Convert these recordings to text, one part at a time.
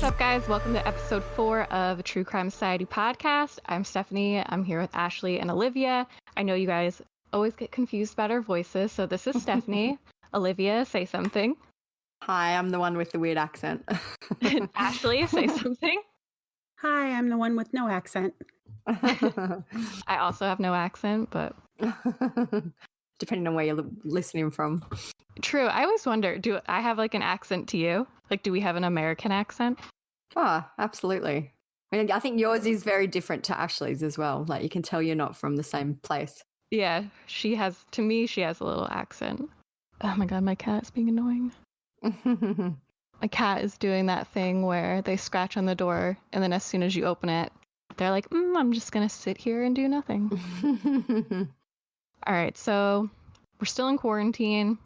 up, guys? Welcome to episode 4 of True Crime Society podcast. I'm Stephanie. I'm here with Ashley and Olivia. I know you guys always get confused about our voices, so this is Stephanie. Olivia, say something. Hi, I'm the one with the weird accent. Ashley, say something. Hi, I'm the one with no accent. I also have no accent, but depending on where you're listening from. True. I always wonder, do I have like an accent to you? Like, do we have an American accent? Oh, absolutely. I mean, I think yours is very different to Ashley's as well. Like, you can tell you're not from the same place. Yeah, she has a little accent. Oh my god, my cat's being annoying. My cat is doing that thing where they scratch on the door, and then as soon as you open it, they're like, I'm just going to sit here and do nothing. All right, so we're still in quarantine.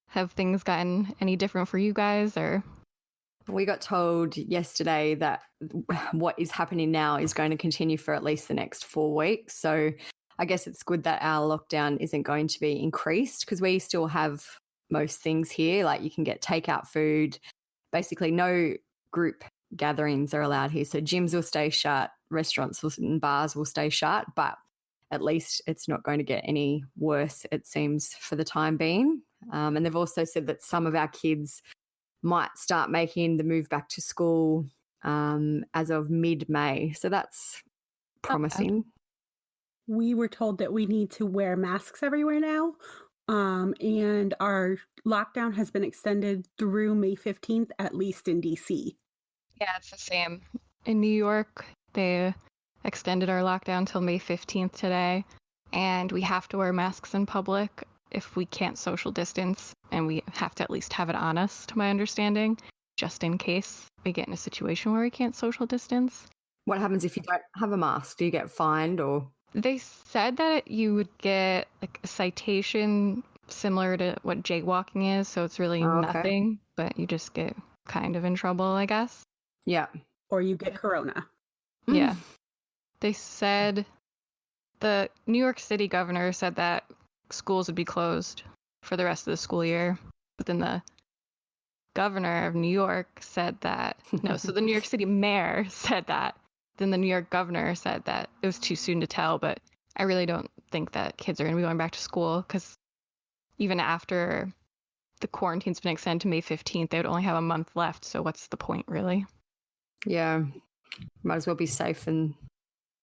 Have things gotten any different for you guys, or? We got told yesterday that what is happening now is going to continue for at least the next 4 weeks. So I guess it's good that our lockdown isn't going to be increased because we still have most things here. Like, you can get takeout food. Basically, no group gatherings are allowed here. So gyms will stay shut, restaurants and bars will stay shut, but at least it's not going to get any worse, it seems, for the time being. And they've also said that some of our kids might start making the move back to school as of mid-May. So that's promising. We were told that we need to wear masks everywhere now. And our lockdown has been extended through May 15th, at least in DC. Yeah, it's the same. In New York, they extended our lockdown till May 15th today, and we have to wear masks in public if we can't social distance, and we have to at least have it on us, to my understanding, just in case we get in a situation where we can't social distance. What happens if you don't have a mask? Do you get fined or? They said that you would get like a citation similar to what jaywalking is, so it's really nothing, but you just get kind of in trouble, I guess. Yeah. Or you get corona. Yeah. They said the New York City governor said that schools would be closed for the rest of the school year, but then the governor of New York said that, no, so the New York City mayor said that. Then the New York governor said that it was too soon to tell, but I really don't think that kids are going to be going back to school because even after the quarantine's been extended to May 15th, they would only have a month left. So what's the point, really? Yeah. Might as well be safe and,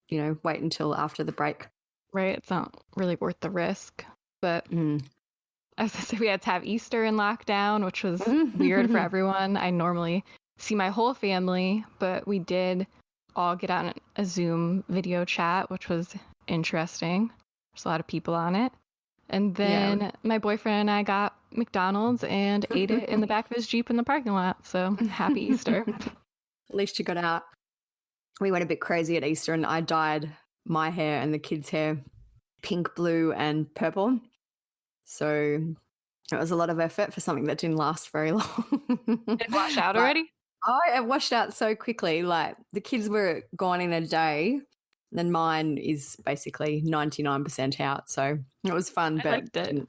wait until after the break. Right. It's not really worth the risk. But as I said, we had to have Easter in lockdown, which was weird for everyone. I normally see my whole family, but we did all get on a Zoom video chat, which was interesting. There's a lot of people on it. And then my boyfriend and I got McDonald's and ate it in the back of his Jeep in the parking lot. So happy Easter. At least you got out. We went a bit crazy at Easter and I dyed my hair and the kids' hair pink, blue and purple. So it was a lot of effort for something that didn't last very long. Did it wash out already? Oh, it washed out so quickly. Like, the kids were gone in a day. Then mine is basically 99% out. So it was fun. I liked it.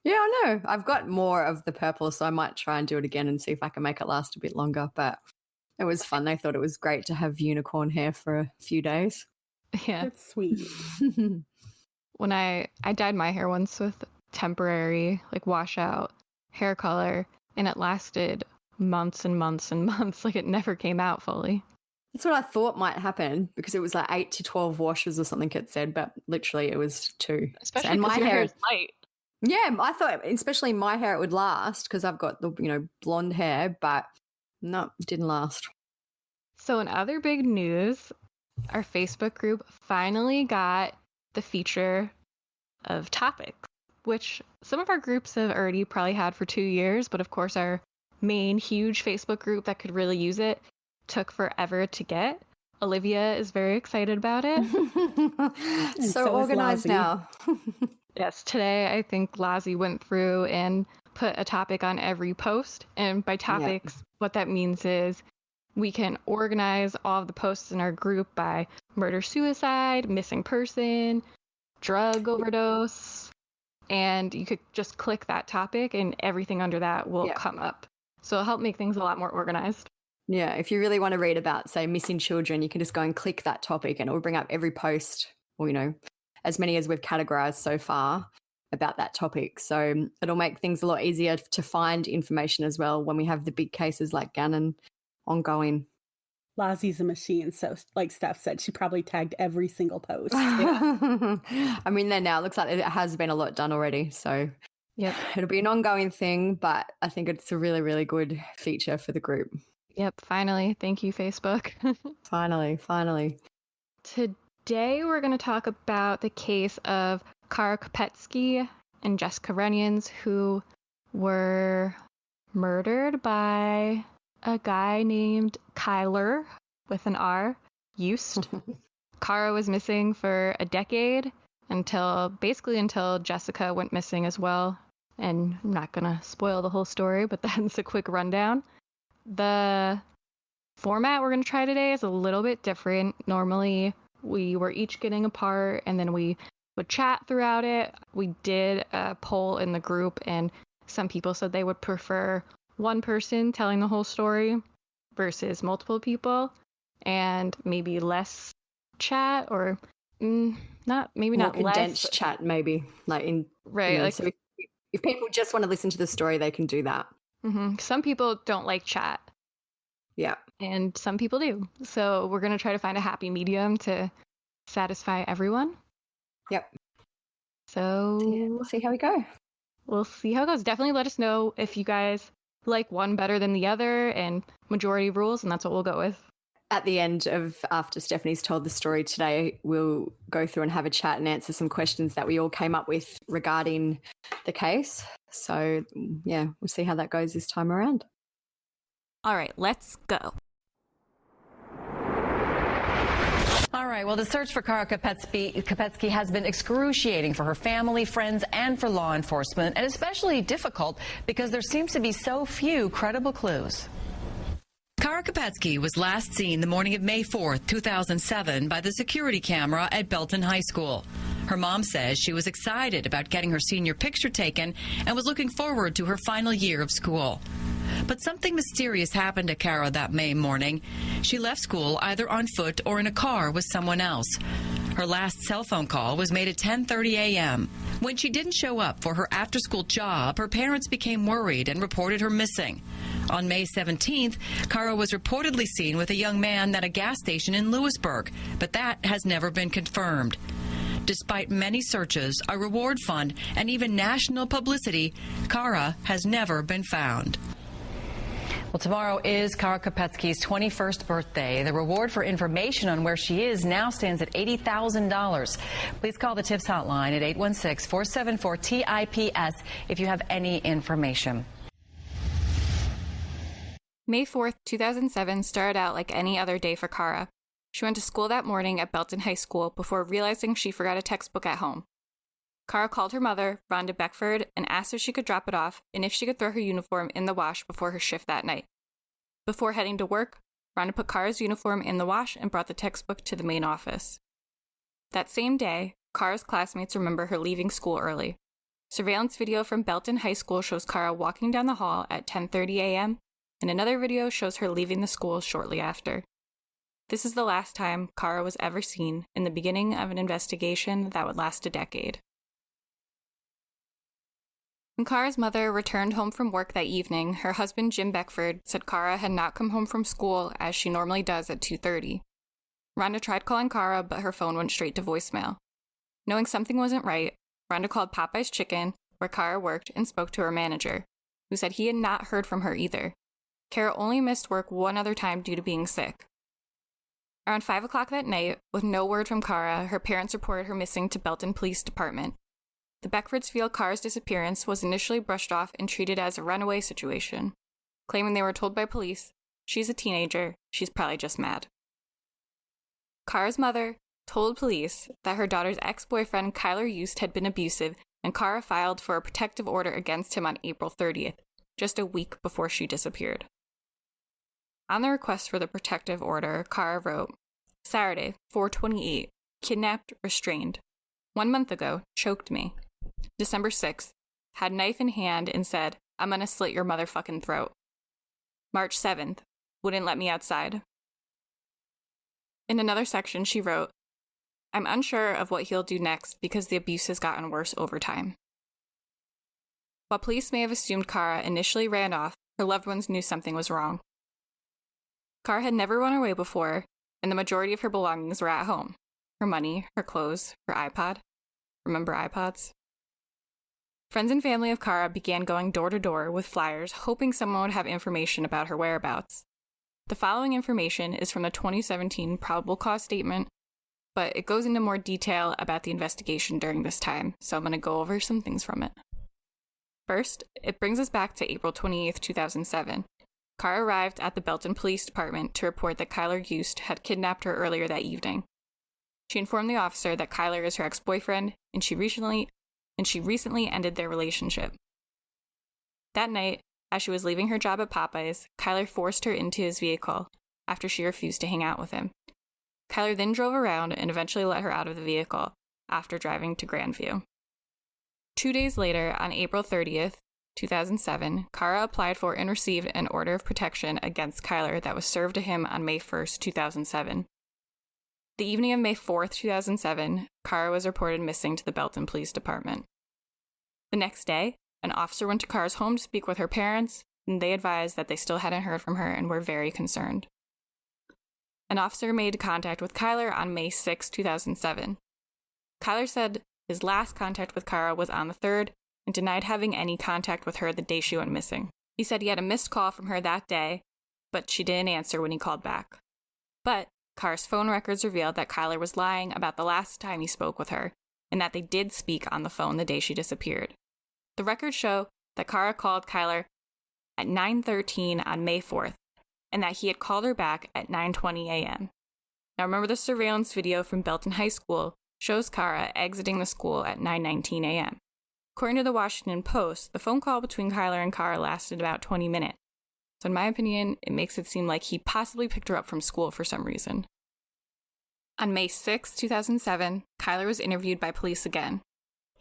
Yeah, I know. I've got more of the purple, so I might try and do it again and see if I can make it last a bit longer. But it was fun. They thought it was great to have unicorn hair for a few days. Yeah. That's sweet. When I dyed my hair once with temporary, like, washout hair color, and it lasted months and months and months. Like, it never came out fully. That's what I thought might happen because it was like 8 to 12 washes or something it said, but literally it was 2. Especially because your hair is light. Yeah, I thought, especially my hair, it would last because I've got the blonde hair, but no, it didn't last. So in other big news, our Facebook group finally got the feature of topics, which some of our groups have already probably had for 2 years, but of course our main huge Facebook group that could really use it took forever to get. Olivia is very excited about it. so organized now. Yes, today I think Lazi went through and put a topic on every post. And by topics, what that means is we can organize all of the posts in our group by murder-suicide, missing person, drug overdose, and you could just click that topic and everything under that will come up. So it'll help make things a lot more organized. Yeah, if you really want to read about, say, missing children, you can just go and click that topic and it will bring up every post or, as many as we've categorized so far about that topic. So it'll make things a lot easier to find information as well when we have the big cases like Gannon ongoing. Lazzie's a machine, so like Steph said, she probably tagged every single post. I mean, there now, it looks like it has been a lot done already. So Yep. it'll be an ongoing thing, but I think it's a really, really good feature for the group. Yep. Finally. Thank you, Facebook. Finally. Today, we're going to talk about the case of Kara Kopetsky and Jessica Runions, who were murdered by a guy named Kyler with an R, Used. Kara was missing for a decade until Jessica went missing as well. And I'm not going to spoil the whole story, but that's a quick rundown. The format we're going to try today is a little bit different. Normally, we were each getting a part and then we would chat throughout it. We did a poll in the group and some people said they would prefer one person telling the whole story versus multiple people and maybe less chat or not More condensed less chat, maybe right. So if people just want to listen to the story, they can do that. Mm-hmm. Some people don't like chat. Yeah. And some people do. So we're going to try to find a happy medium to satisfy everyone. Yep. So see how we go. We'll see how it goes. Definitely let us know if you guys like one better than the other and majority rules, and that's what we'll go with. At the end of after Stephanie's told the story today, we'll go through and have a chat and answer some questions that we all came up with regarding the case. So, yeah, we'll see how that goes this time around. All right, let's go. All right, well, the search for Kara Kopetsky has been excruciating for her family, friends, and for law enforcement, and especially difficult because there seems to be so few credible clues. Kara Kopetsky was last seen the morning of May 4th, 2007 by the security camera at Belton High School. Her mom says she was excited about getting her senior picture taken and was looking forward to her final year of school. But something mysterious happened to Kara that May morning. She left school either on foot or in a car with someone else. Her last cell phone call was made at 10:30 a.m. When she didn't show up for her after-school job, her parents became worried and reported her missing. On May 17th, Kara was reportedly seen with a young man at a gas station in Lewisburg, but that has never been confirmed. Despite many searches, a reward fund, and even national publicity, Kara has never been found. Well, tomorrow is Kara Kopetsky's 21st birthday. The reward for information on where she is now stands at $80,000. Please call the TIPS hotline at 816-474-TIPS if you have any information. May 4th, 2007 started out like any other day for Kara. She went to school that morning at Belton High School before realizing she forgot a textbook at home. Kara called her mother, Rhonda Beckford, and asked if she could drop it off and if she could throw her uniform in the wash before her shift that night. Before heading to work, Rhonda put Kara's uniform in the wash and brought the textbook to the main office. That same day, Kara's classmates remember her leaving school early. Surveillance video from Belton High School shows Kara walking down the hall at 10:30 a.m., and another video shows her leaving the school shortly after. This is the last time Kara was ever seen in the beginning of an investigation that would last a decade. When Kara's mother returned home from work that evening, her husband Jim Beckford said Kara had not come home from school as she normally does at 2:30. Rhonda tried calling Kara, but her phone went straight to voicemail. Knowing something wasn't right, Rhonda called Popeye's Chicken, where Kara worked, and spoke to her manager, who said he had not heard from her either. Kara only missed work one other time due to being sick. Around 5 o'clock that night, with no word from Kara, her parents reported her missing to Belton Police Department. The Beckfords feel Kara's disappearance was initially brushed off and treated as a runaway situation, claiming they were told by police, "She's a teenager, she's probably just mad." Kara's mother told police that her daughter's ex-boyfriend Kyler Used had been abusive, and Kara filed for a protective order against him on April 30th, just a week before she disappeared. On the request for the protective order, Kara wrote, "Saturday, 4/28, kidnapped, restrained. 1 month ago, choked me. December 6th, had knife in hand and said, 'I'm gonna slit your motherfucking throat.' March 7th, wouldn't let me outside. In another section, she wrote, I'm unsure of what he'll do next because the abuse has gotten worse over time. While police may have assumed Kara initially ran off, her loved ones knew something was wrong. Kara had never run away before, and the majority of her belongings were at home. Her money, her clothes, her iPod. Remember iPods? Friends and family of Kara began going door to door with flyers, hoping someone would have information about her whereabouts. The following information is from the 2017 probable cause statement, but it goes into more detail about the investigation during this time, so I'm going to go over some things from it. First, it brings us back to April 28, 2007. Kara arrived at the Belton Police Department to report that Kyler Yost had kidnapped her earlier that evening. She informed the officer that Kyler is her ex-boyfriend, and she recently ended their relationship. That night, as she was leaving her job at Popeyes, Kyler forced her into his vehicle after she refused to hang out with him. Kyler then drove around and eventually let her out of the vehicle after driving to Grandview. 2 days later, on April 30th, 2007, Kara applied for and received an order of protection against Kyler that was served to him on May 1st, 2007. The evening of May 4th, 2007, Kara was reported missing to the Belton Police Department. The next day, an officer went to Kara's home to speak with her parents, and they advised that they still hadn't heard from her and were very concerned. An officer made contact with Kyler on May 6, 2007. Kyler said his last contact with Kara was on the 3rd and denied having any contact with her the day she went missing. He said he had a missed call from her that day, but she didn't answer when he called back. But Kara's phone records revealed that Kyler was lying about the last time he spoke with her, and that they did speak on the phone the day she disappeared. The records show that Kara called Kyler at 9:13 on May 4th, and that he had called her back at 9:20 a.m. Now remember, the surveillance video from Belton High School shows Kara exiting the school at 9:19 a.m. According to the Washington Post, the phone call between Kyler and Kara lasted about 20 minutes. So in my opinion, it makes it seem like he possibly picked her up from school for some reason. On May 6, 2007, Kyler was interviewed by police again.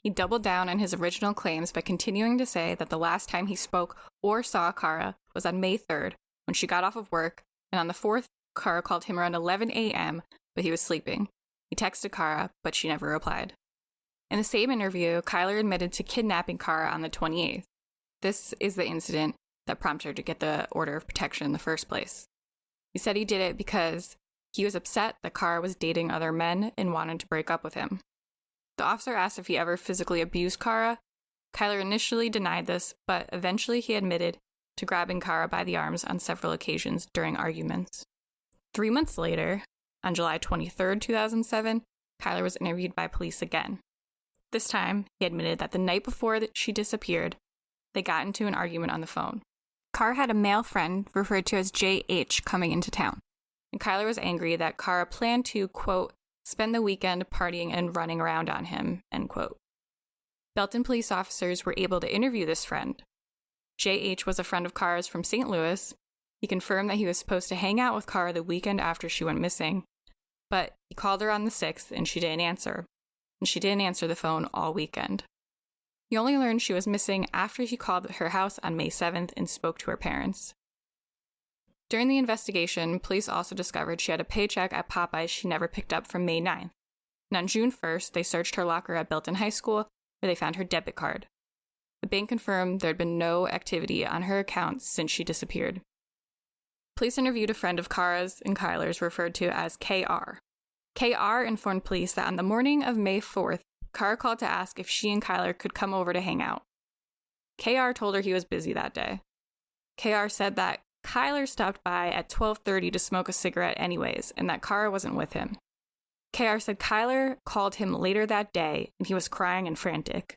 He doubled down on his original claims by continuing to say that the last time he spoke or saw Kara was on May 3rd, when she got off of work, and on the 4th, Kara called him around 11 a.m., but he was sleeping. He texted Kara, but she never replied. In the same interview, Kyler admitted to kidnapping Kara on the 28th. This is the incident that prompted her to get the order of protection in the first place. He said he did it because he was upset that Kara was dating other men and wanted to break up with him. The officer asked if he ever physically abused Kara. Kyler initially denied this, but eventually he admitted to grabbing Kara by the arms on several occasions during arguments. 3 months later, on July 23, 2007, Kyler was interviewed by police again. This time, he admitted that the night before she disappeared, they got into an argument on the phone. Kara had a male friend referred to as JH coming into town, and Kyler was angry that Kara planned to, quote, spend the weekend partying and running around on him, end quote. Belton police officers were able to interview this friend. JH was a friend of Kara's from St. Louis. He confirmed that he was supposed to hang out with Kara the weekend after she went missing, but he called her on the 6th and she didn't answer, and she didn't answer the phone all weekend. He only learned she was missing after he called her house on May 7th and spoke to her parents. During the investigation, police also discovered she had a paycheck at Popeyes she never picked up from May 9th, and on June 1st, they searched her locker at Belton High School, where they found her debit card. The bank confirmed there had been no activity on her account since she disappeared. Police interviewed a friend of Kara's and Kyler's referred to as KR. KR informed police that on the morning of May 4th, Kara called to ask if she and Kyler could come over to hang out. KR told her he was busy that day. KR said that Kyler stopped by at 12:30 to smoke a cigarette anyways, and that Kara wasn't with him. KR said Kyler called him later that day, and he was crying and frantic.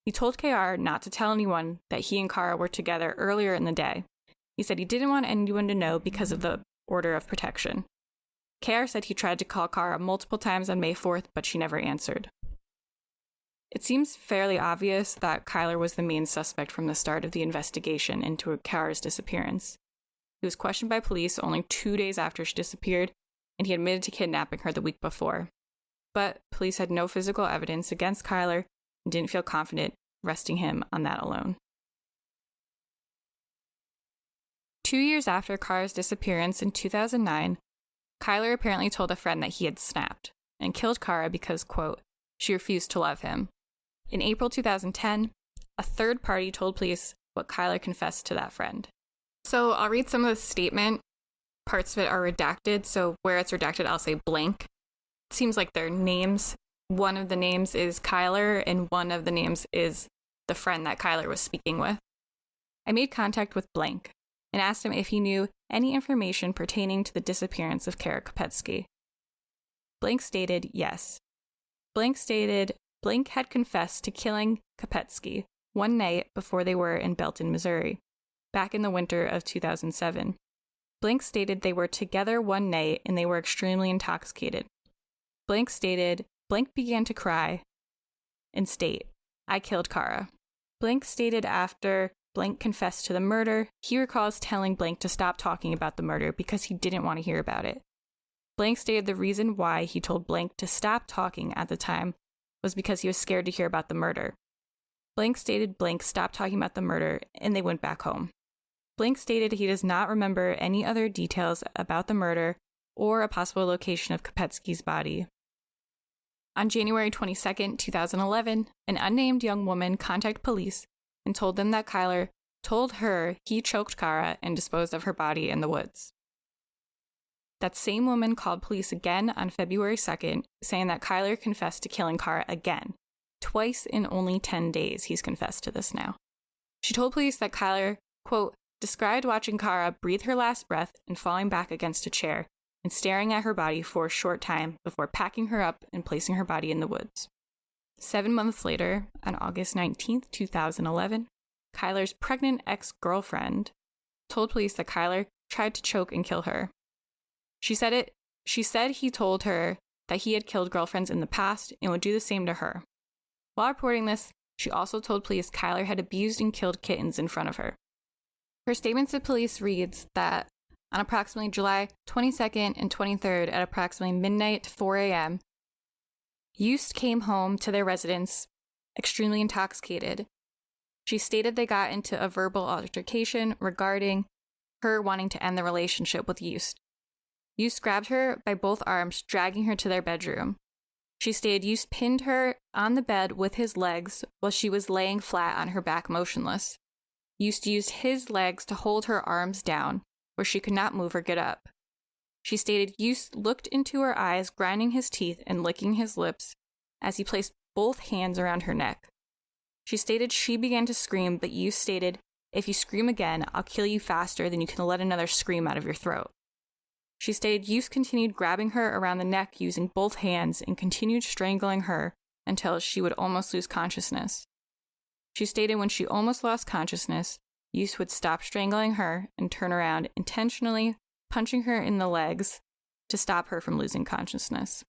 He told KR not to tell anyone that he and Kara were together earlier in the day. He said he didn't want anyone to know because of the order of protection. KR said he tried to call Kara multiple times on May 4th, but she never answered. It seems fairly obvious that Kyler was the main suspect from the start of the investigation into Kara's disappearance. He was questioned by police only 2 days after she disappeared, and he admitted to kidnapping her the week before. But police had no physical evidence against Kyler and didn't feel confident arresting him on that alone. 2 years after Kara's disappearance in 2009, Kyler apparently told a friend that he had snapped and killed Kara because, quote, she refused to love him. In April 2010, a third party told police what Kyler confessed to that friend. So I'll read some of the statement. Parts of it are redacted, so where it's redacted, I'll say blank. It seems like they're names. One of the names is Kyler, and one of the names is the friend that Kyler was speaking with. I made contact with blank and asked him if he knew any information pertaining to the disappearance of Kara Kopetsky. Blank stated yes. Blank stated Blank had confessed to killing Kopetsky one night before they were in Belton, Missouri, back in the winter of 2007. Blank stated they were together one night and they were extremely intoxicated. Blank stated Blank began to cry and state, I killed Kara. Blank stated after Blank confessed to the murder, he recalls telling Blank to stop talking about the murder because he didn't want to hear about it. Blank stated the reason why he told Blank to stop talking at the time was because he was scared to hear about the murder. Blank stated Blank stopped talking about the murder and they went back home. Blank stated he does not remember any other details about the murder or a possible location of Kopetsky's body. On January 22, 2011, an unnamed young woman contacted police and told them that Kyler told her he choked Kara and disposed of her body in the woods. That same woman called police again on February 2nd, saying that Kyler confessed to killing Kara again. Twice in only 10 days, he's confessed to this now. She told police that Kyler, quote, described watching Kara breathe her last breath and falling back against a chair and staring at her body for a short time before packing her up and placing her body in the woods. 7 months later, on August 19th, 2011, Kyler's pregnant ex-girlfriend told police that Kyler tried to choke and kill her. She said he told her that he had killed girlfriends in the past and would do the same to her. While reporting this, she also told police Kyler had abused and killed kittens in front of her. Her statement to police reads that on approximately July 22nd and 23rd at approximately midnight to 4 a.m., Yost came home to their residence extremely intoxicated. She stated they got into a verbal altercation regarding her wanting to end the relationship with Yost. Yost grabbed her by both arms, dragging her to their bedroom. She stated Yost pinned her on the bed with his legs while she was laying flat on her back motionless. Yost used his legs to hold her arms down, where she could not move or get up. She stated Yost looked into her eyes, grinding his teeth and licking his lips as he placed both hands around her neck. She stated she began to scream, but Yost stated, if you scream again, I'll kill you faster than you can let another scream out of your throat. She stated Yost continued grabbing her around the neck using both hands and continued strangling her until she would almost lose consciousness. She stated when she almost lost consciousness, Yost would stop strangling her and turn around, intentionally punching her in the legs to stop her from losing consciousness.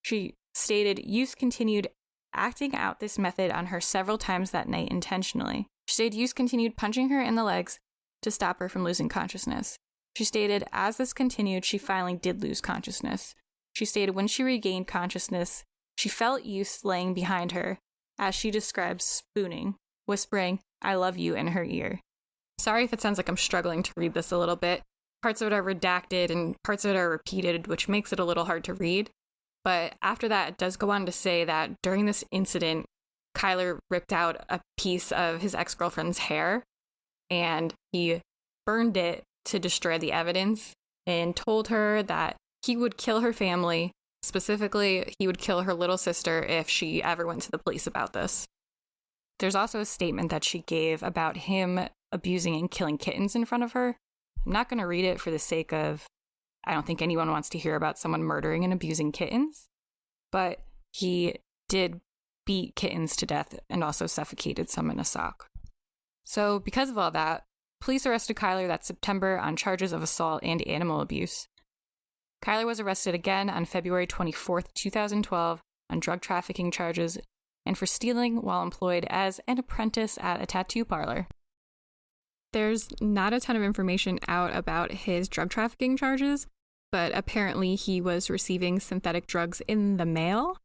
She stated Yost continued acting out this method on her several times that night intentionally. She stated Yost continued punching her in the legs to stop her from losing consciousness. She stated as this continued, she finally did lose consciousness. She stated when she regained consciousness, she felt Yost laying behind her, as she describes spooning, whispering, I love you in her ear. Sorry if it sounds like I'm struggling to read this a little bit. Parts of it are redacted and parts of it are repeated, which makes it a little hard to read. But after that, it does go on to say that during this incident, Kyler ripped out a piece of his ex-girlfriend's hair and he burned it to destroy the evidence and told her that he would kill her family. Specifically, he would kill her little sister if she ever went to the police about this. There's also a statement that she gave about him abusing and killing kittens in front of her. I'm not going to read it for the sake of, I don't think anyone wants to hear about someone murdering and abusing kittens, but he did beat kittens to death and also suffocated some in a sock. So because of all that, police arrested Kyler that September on charges of assault and animal abuse. Kyler was arrested again on February 24th, 2012 on drug trafficking charges and for stealing while employed as an apprentice at a tattoo parlor. There's not a ton of information out about his drug trafficking charges, but apparently he was receiving synthetic drugs in the mail,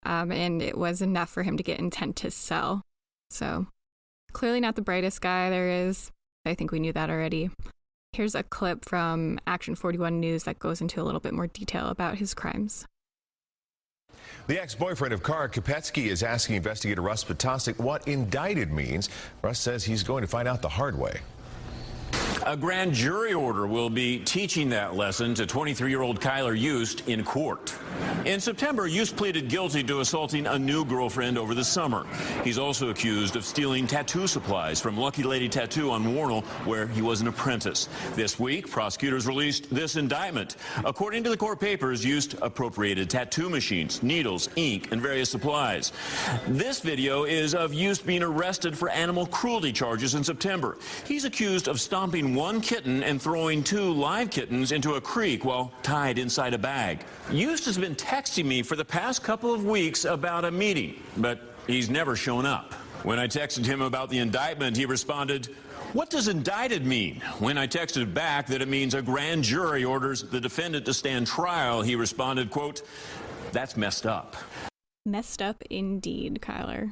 and it was enough for him to get intent to sell. So clearly not the brightest guy there is. I think we knew that already. Here's a clip from Action 41 News that goes into a little bit more detail about his crimes. The ex-boyfriend of Kara Kopetsky is asking investigator Russ Potosik what indicted means. Russ says he's going to find out the hard way. A grand jury order will be teaching that lesson to 23-year-old Kyler Yost in court. In September, Yost pleaded guilty to assaulting a new girlfriend over the summer. He's also accused of stealing tattoo supplies from Lucky Lady Tattoo on Warnell, where he was an apprentice. This week, prosecutors released this indictment. According to the court papers, Yost appropriated tattoo machines, needles, ink, and various supplies. This video is of Yost being arrested for animal cruelty charges in September. He's accused of stomping one kitten and throwing 2 live kittens into a creek while tied inside a bag. Yost has been texting me for the past couple of weeks about a meeting, but he's never shown up. When I texted him about the indictment, he responded, "What does indicted mean?" When I texted back that it means a grand jury orders the defendant to stand trial, he responded, quote, "That's messed up." Messed up indeed, Kyler.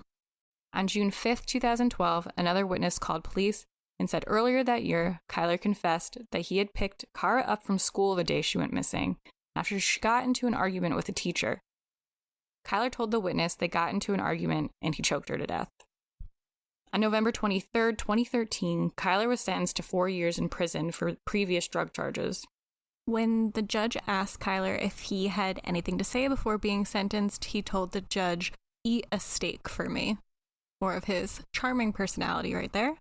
On June 5th, 2012, another witness called police and said earlier that year, Kyler confessed that he had picked Kara up from school the day she went missing after she got into an argument with a teacher. Kyler told the witness they got into an argument and he choked her to death. On November 23rd, 2013, Kyler was sentenced to 4 years in prison for previous drug charges. When the judge asked Kyler if he had anything to say before being sentenced, he told the judge, "Eat a steak for me." More of his charming personality right there.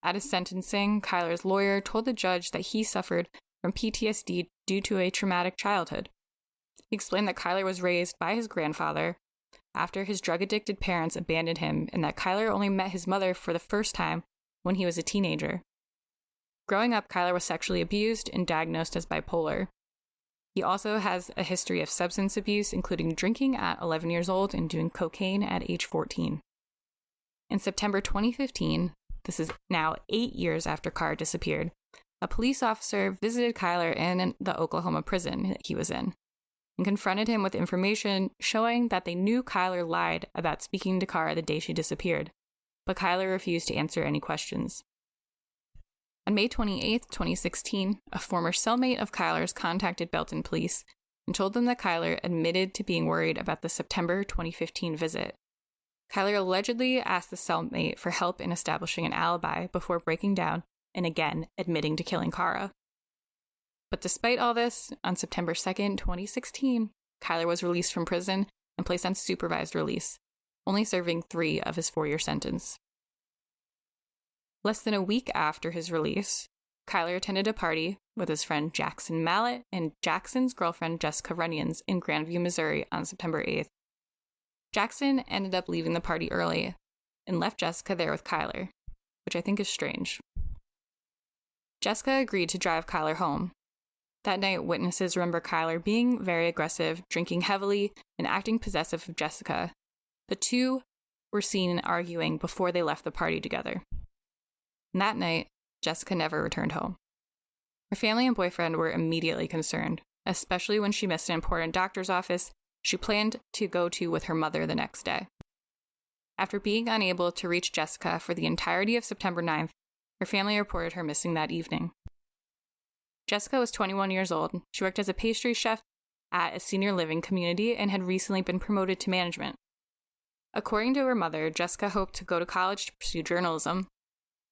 At his sentencing, Kyler's lawyer told the judge that he suffered from PTSD due to a traumatic childhood. He explained that Kyler was raised by his grandfather after his drug-addicted parents abandoned him, and that Kyler only met his mother for the first time when he was a teenager. Growing up, Kyler was sexually abused and diagnosed as bipolar. He also has a history of substance abuse, including drinking at 11 years old and doing cocaine at age 14. In September 2015, this is now 8 years after Kara disappeared, a police officer visited Kyler in the Oklahoma prison that he was in and confronted him with information showing that they knew Kyler lied about speaking to Kara the day she disappeared, but Kyler refused to answer any questions. On May 28, 2016, a former cellmate of Kyler's contacted Belton police and told them that Kyler admitted to being worried about the September 2015 visit. Kyler allegedly asked the cellmate for help in establishing an alibi before breaking down and again admitting to killing Kara. But despite all this, on September 2nd, 2016, Kyler was released from prison and placed on supervised release, only serving 3 of his 4-year sentence. Less than a week after his release, Kyler attended a party with his friend Jackson Mallett and Jackson's girlfriend Jessica Runions in Grandview, Missouri on September 8th. Jackson ended up leaving the party early and left Jessica there with Kyler, which I think is strange. Jessica agreed to drive Kyler home. That night, witnesses remember Kyler being very aggressive, drinking heavily, and acting possessive of Jessica. The two were seen arguing before they left the party together. And that night, Jessica never returned home. Her family and boyfriend were immediately concerned, especially when she missed an important doctor's office she planned to go to with her mother the next day. After being unable to reach Jessica for the entirety of September 9th, her family reported her missing that evening. Jessica was 21 years old. She worked as a pastry chef at a senior living community and had recently been promoted to management. According to her mother, Jessica hoped to go to college to pursue journalism.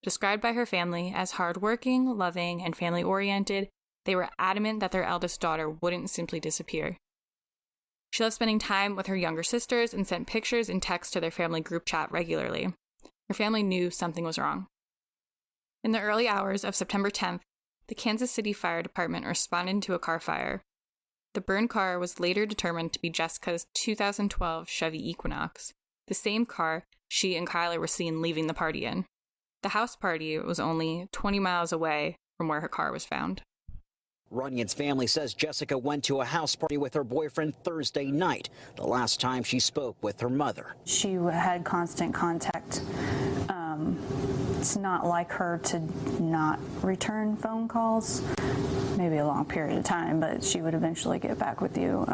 Described by her family as hardworking, loving, and family-oriented, they were adamant that their eldest daughter wouldn't simply disappear. She loved spending time with her younger sisters and sent pictures and texts to their family group chat regularly. Her family knew something was wrong. In the early hours of September 10th, the Kansas City Fire Department responded to a car fire. The burned car was later determined to be Jessica's 2012 Chevy Equinox, the same car she and Kyler were seen leaving the party in. The house party was only 20 miles away from where her car was found. Runions' family says Jessica went to a house party with her boyfriend Thursday night, the last time she spoke with her mother. She had constant contact. It's not like her to not return phone calls, maybe a long period of time, but she would eventually get back with you.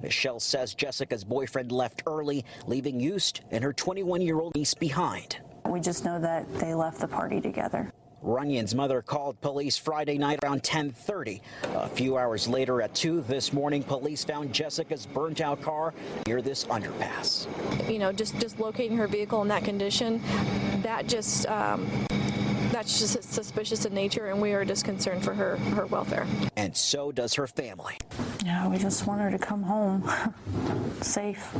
Michelle says Jessica's boyfriend left early, leaving Yost and her 21-year-old niece behind. We just know that they left the party together. Runions' mother called police Friday night around 10:30. A few hours later at 2 this morning, police found Jessica's burnt-out car near this underpass. You know, just locating her vehicle in that condition, that's just suspicious in nature, and we are just concerned for her welfare. And so does her family. Yeah, we just want her to come home safe.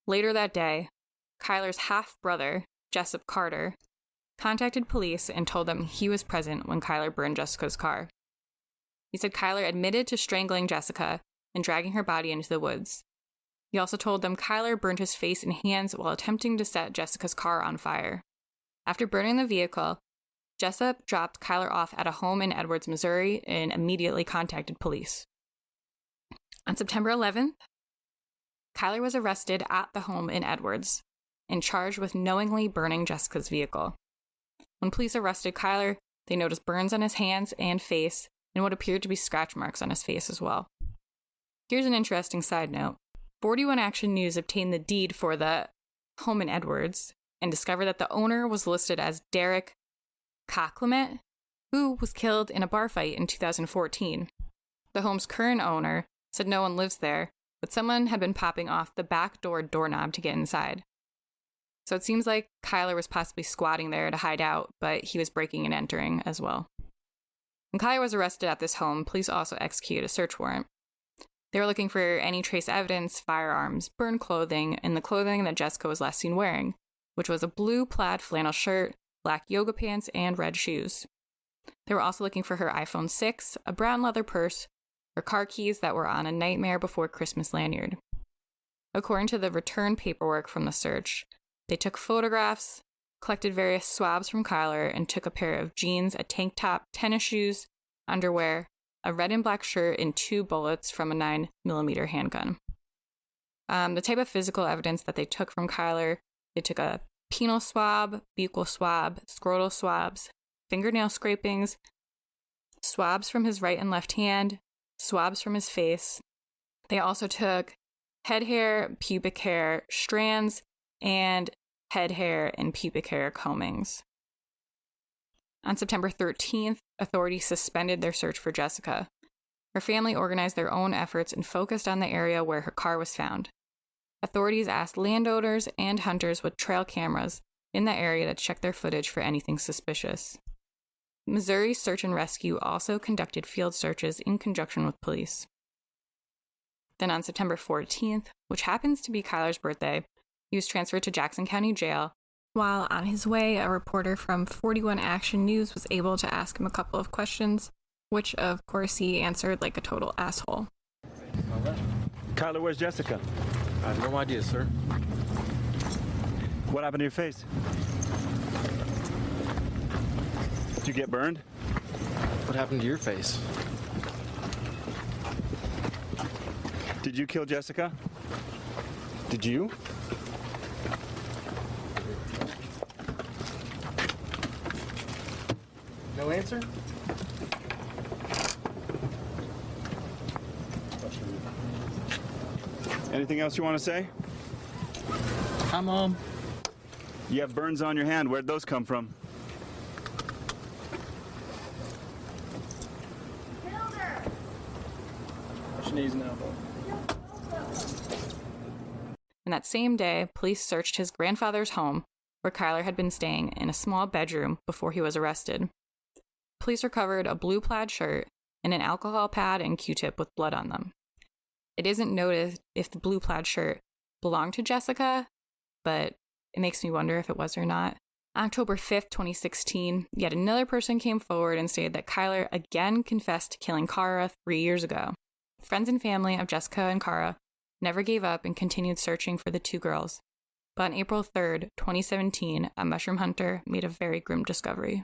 Later that day, Kyler's half-brother, Jessup Carter, contacted police and told them he was present when Kyler burned Jessica's car. He said Kyler admitted to strangling Jessica and dragging her body into the woods. He also told them Kyler burned his face and hands while attempting to set Jessica's car on fire. After burning the vehicle, Jessup dropped Kyler off at a home in Edwards, Missouri, and immediately contacted police. On September 11th, Kyler was arrested at the home in Edwards and charged with knowingly burning Jessica's vehicle. When police arrested Kyler, they noticed burns on his hands and face and what appeared to be scratch marks on his face as well. Here's an interesting side note. 41 Action News obtained the deed for the home in Edwards and discovered that the owner was listed as Derek Cocklemet, who was killed in a bar fight in 2014. The home's current owner said no one lives there, but someone had been popping off the back door doorknob to get inside. So it seems like Kyler was possibly squatting there to hide out, but he was breaking and entering as well. When Kyler was arrested at this home, police also executed a search warrant. They were looking for any trace evidence, firearms, burned clothing, and the clothing that Jessica was last seen wearing, which was a blue plaid flannel shirt, black yoga pants, and red shoes. They were also looking for her iPhone 6, a brown leather purse, her car keys that were on a Nightmare Before Christmas lanyard. According to the return paperwork from the search, they took photographs, collected various swabs from Kyler, and took a pair of jeans, a tank top, tennis shoes, underwear, a red and black shirt, and 2 bullets from a 9mm handgun. The type of physical evidence that they took from Kyler, they took a penile swab, buccal swab, scrotal swabs, fingernail scrapings, swabs from his right and left hand, swabs from his face. They also took head hair, pubic hair strands, and head hair and pubic hair combings. On September 13th, authorities suspended their search for Jessica. Her family organized their own efforts and focused on the area where her car was found. Authorities asked landowners and hunters with trail cameras in the area to check their footage for anything suspicious. Missouri Search and Rescue also conducted field searches in conjunction with police. Then on September 14th, which happens to be Kyler's birthday, he was transferred to Jackson County Jail. While on his way, a reporter from 41 Action News was able to ask him a couple of questions, which of course he answered like a total asshole. Kyler, where's Jessica? I have no idea, sir. What happened to your face? Did you get burned? What happened to your face? Did you kill Jessica? Did you? No answer? Anything else you want to say? Hi, Mom. You have burns on your hand. Where'd those come from? Knees and elbow. And that same day, police searched his grandfather's home, where Kyler had been staying in a small bedroom before he was arrested. Police recovered a blue plaid shirt and an alcohol pad and Q-tip with blood on them. It isn't noted if the blue plaid shirt belonged to Jessica, but it makes me wonder if it was or not. October 5th, 2016, yet another person came forward and stated that Kyler again confessed to killing Kara 3 years ago. Friends and family of Jessica and Kara never gave up and continued searching for the 2 girls. But on April 3rd, 2017, a mushroom hunter made a very grim discovery.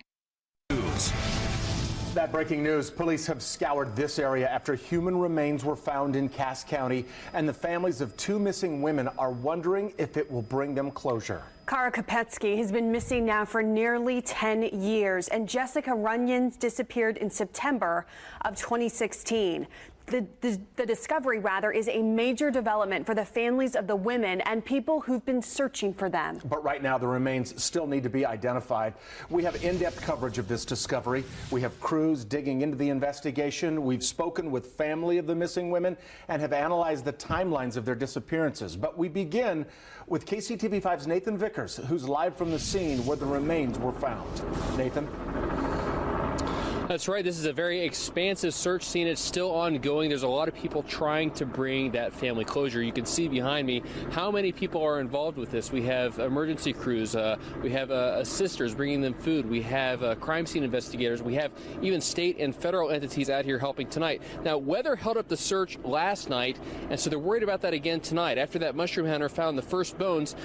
That breaking news, police have scoured this area after human remains were found in Cass County, and the families of 2 missing women are wondering if it will bring them closure. Kara Kopetsky has been missing now for nearly 10 years, and Jessica Runions disappeared in September of 2016. The discovery, rather, is a major development for the families of the women and people who've been searching for them. But right now, the remains still need to be identified. We have in-depth coverage of this discovery. We have crews digging into the investigation. We've spoken with family of the missing women and have analyzed the timelines of their disappearances. But we begin with KCTV5's Nathan Vickers, who's live from the scene where the remains were found. Nathan? That's right. This is a very expansive search scene. It's still ongoing. There's a lot of people trying to bring that family closure. You can see behind me how many people are involved with this. We have emergency crews. We have sisters bringing them food. We have crime scene investigators. We have even state and federal entities out here helping tonight. Now, weather held up the search last night, and so they're worried about that again tonight. After that mushroom hunter found the first bones,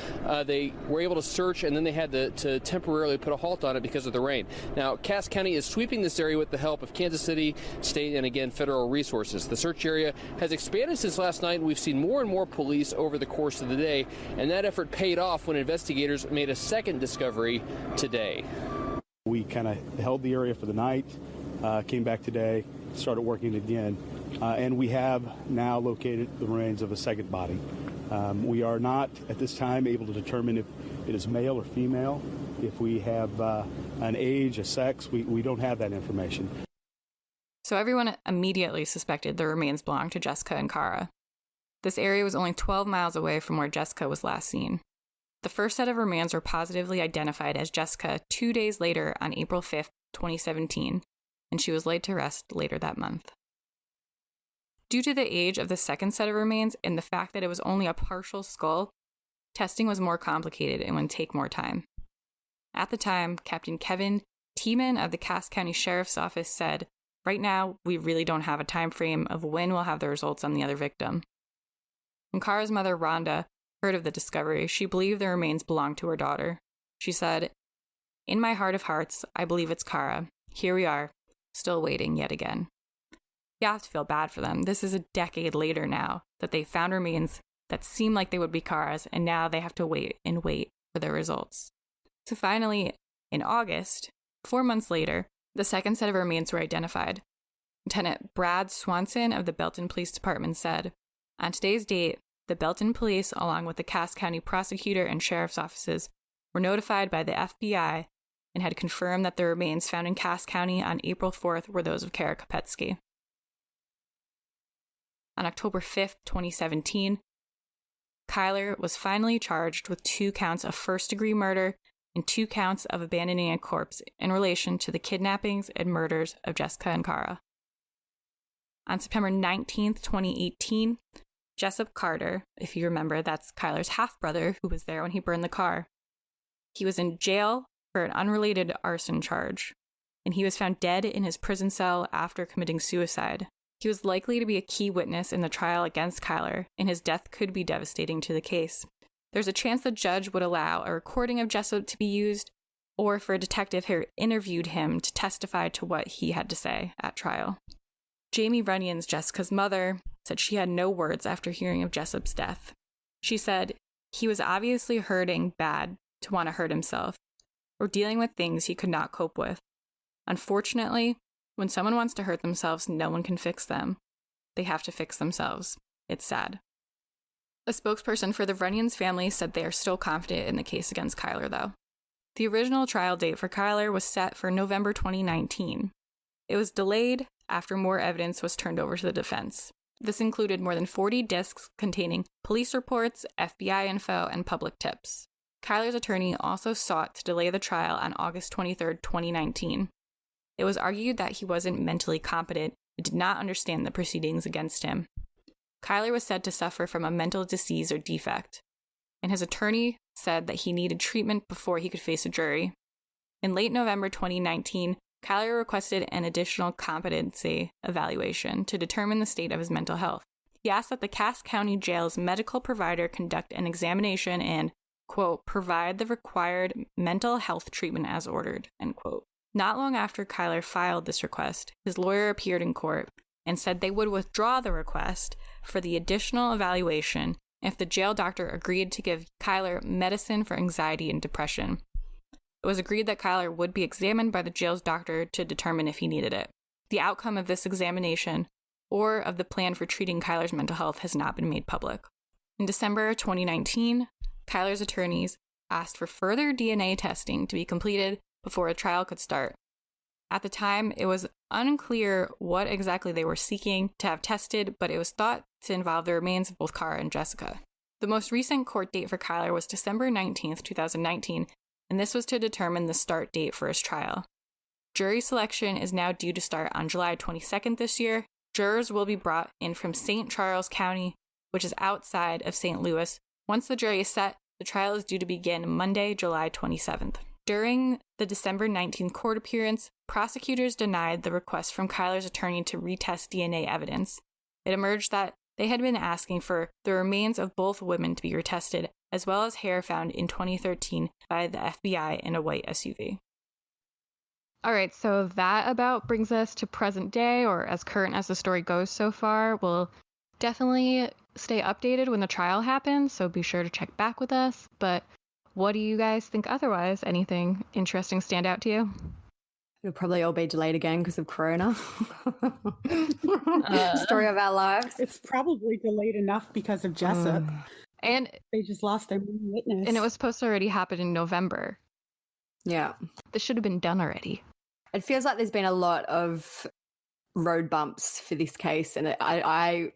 they were able to search, and then they had to temporarily put a halt on it because of the rain. Now, Cass County is sweeping this area with the help of Kansas City, state, and again, federal resources. The search area has expanded since last night, and we've seen more and more police over the course of the day, and that effort paid off when investigators made a second discovery today. We kind of held the area for the night, came back today, started working again, and we have now located the remains of a second body. We are not, at this time, able to determine if it is male or female. If we have an age, a sex, we don't have that information. So everyone immediately suspected the remains belonged to Jessica and Kara. This area was only 12 miles away from where Jessica was last seen. The first set of remains were positively identified as Jessica 2 days later on April 5th, 2017, and she was laid to rest later that month. Due to the age of the second set of remains and the fact that it was only a partial skull, testing was more complicated and would take more time. At the time, Captain Kevin Tiemann of the Cass County Sheriff's Office said, "Right now, we really don't have a time frame of when we'll have the results on the other victim." When Kara's mother, Rhonda, heard of the discovery, she believed the remains belonged to her daughter. She said, "In my heart of hearts, I believe it's Kara. Here we are, still waiting yet again." You have to feel bad for them. This is a decade later now that they found remains that seem like they would be Kara's, and now they have to wait and wait for their results. So finally, in August, 4 months later, the second set of remains were identified. Lieutenant Brad Swanson of the Belton Police Department said, "On today's date, the Belton Police, along with the Cass County Prosecutor and Sheriff's offices, were notified by the FBI and had confirmed that the remains found in Cass County on April 4th were those of Kara Kopetsky." On October 5th, 2017, Kyler was finally charged with 2 counts of first-degree murder and 2 counts of abandoning a corpse in relation to the kidnappings and murders of Jessica and Kara. On September 19th, 2018, Jessup Carter, if you remember, that's Kyler's half-brother who was there when he burned the car. He was in jail for an unrelated arson charge, and he was found dead in his prison cell after committing suicide. He was likely to be a key witness in the trial against Kyler, and his death could be devastating to the case. There's a chance the judge would allow a recording of Jessup to be used, or for a detective who interviewed him to testify to what he had to say at trial. Jamie Runions, Jessica's mother, said she had no words after hearing of Jessup's death. She said, "He was obviously hurting bad to want to hurt himself, or dealing with things he could not cope with. Unfortunately, when someone wants to hurt themselves, no one can fix them. They have to fix themselves. It's sad." A spokesperson for the Runions family said they are still confident in the case against Kyler, though. The original trial date for Kyler was set for November 2019. It was delayed after more evidence was turned over to the defense. This included more than 40 discs containing police reports, FBI info, and public tips. Kyler's attorney also sought to delay the trial on August 23, 2019. It was argued that he wasn't mentally competent and did not understand the proceedings against him. Kyler was said to suffer from a mental disease or defect, and his attorney said that he needed treatment before he could face a jury. In late November 2019, Kyler requested an additional competency evaluation to determine the state of his mental health. He asked that the Cass County Jail's medical provider conduct an examination and, quote, "provide the required mental health treatment as ordered," end quote. Not long after Kyler filed this request, his lawyer appeared in court and said they would withdraw the request for the additional evaluation if the jail doctor agreed to give Kyler medicine for anxiety and depression. It was agreed that Kyler would be examined by the jail's doctor to determine if he needed it. The outcome of this examination or of the plan for treating Kyler's mental health has not been made public. In December 2019, Kyler's attorneys asked for further DNA testing to be completed before a trial could start. At the time, it was unclear what exactly they were seeking to have tested, but it was thought to involve the remains of both Kara and Jessica. The most recent court date for Kyler was December 19th, 2019, and this was to determine the start date for his trial. Jury selection is now due to start on July 22nd this year. Jurors will be brought in from St. Charles County, which is outside of St. Louis. Once the jury is set, the trial is due to begin Monday, July 27th. During the December 19th court appearance, prosecutors denied the request from Kyler's attorney to retest DNA evidence. It emerged that they had been asking for the remains of both women to be retested, as well as hair found in 2013 by the FBI in a white SUV. All right, so that about brings us to present day, or as current as the story goes so far. We'll definitely stay updated when the trial happens, so be sure to check back with us. But what do you guys think otherwise? Anything interesting stand out to you? It'll probably all be delayed again because of Corona. Story of our lives. It's probably delayed enough because of Jessup. And they just lost their main witness. And it was supposed to already happen in November. Yeah. This should have been done already. It feels like there's been a lot of road bumps for this case, and I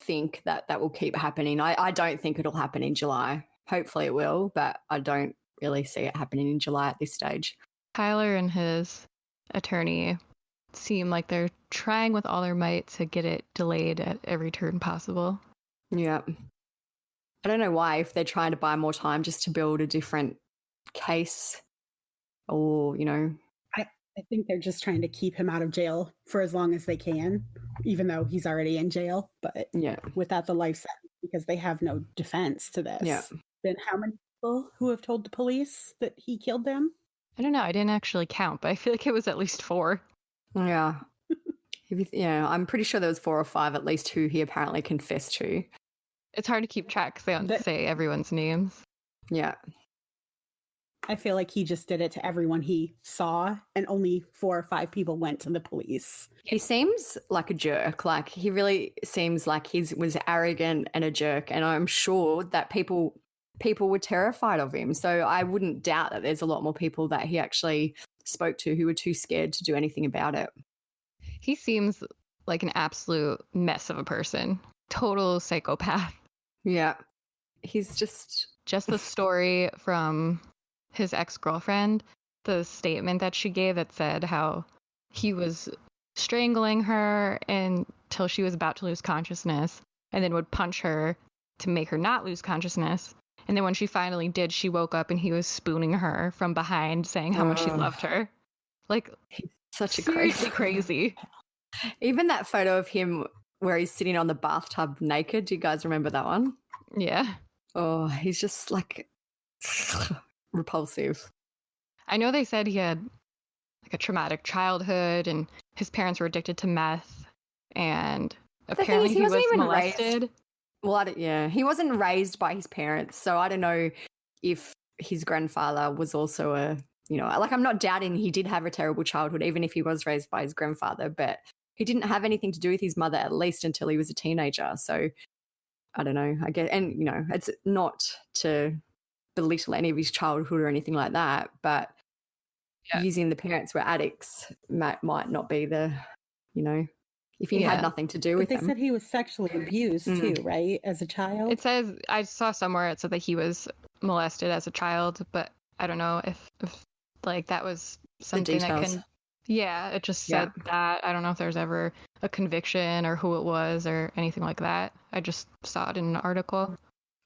think that will keep happening. I don't think it'll happen in July. Hopefully it will, but I don't really see it happening in July at this stage. Kyler and his attorney seem like they're trying with all their might to get it delayed at every turn possible. Yeah. I don't know why, if they're trying to buy more time just to build a different case, or, you know. I think they're just trying to keep him out of jail for as long as they can, even though he's already in jail, but without the life sentence, because they have no defense to this. Yeah. Then how many people who have told the police that he killed them? I don't know. I didn't actually count, but I feel like it was at least 4. Yeah. I'm pretty sure there was 4 or 5 at least who he apparently confessed to. It's hard to keep track because they don't say everyone's names. Yeah. I feel like he just did it to everyone he saw, and only 4 or 5 people went to the police. He seems like a jerk. Like, he really seems like he was arrogant and a jerk, and I'm sure that people were terrified of him. So I wouldn't doubt that there's a lot more people that he actually spoke to who were too scared to do anything about it. He seems like an absolute mess of a person. Total psychopath. Yeah. He's just the story from his ex-girlfriend, the statement that she gave that said how he was strangling her until she was about to lose consciousness, and then would punch her to make her not lose consciousness. And then when she finally did, she woke up and he was spooning her from behind, saying how much he loved her. Like, he's such a crazy. Even that photo of him where he's sitting on the bathtub naked. Do you guys remember that one? Yeah. Oh, he's just like repulsive. I know they said he had like a traumatic childhood and his parents were addicted to meth, and apparently he was molested. Raised. Well, he wasn't raised by his parents, so I don't know if his grandfather was also I'm not doubting he did have a terrible childhood, even if he was raised by his grandfather, but he didn't have anything to do with his mother, at least until he was a teenager. So I don't know, I guess, and it's not to belittle any of his childhood or anything like that, but using the parents were addicts might not be the, if he had nothing to do with them. They said he was sexually abused too, right, as a child? It says, I saw somewhere it said that he was molested as a child, but I don't know if like that was something that can. Yeah, it just said that. I don't know if there's ever a conviction or who it was or anything like that. I just saw it in an article.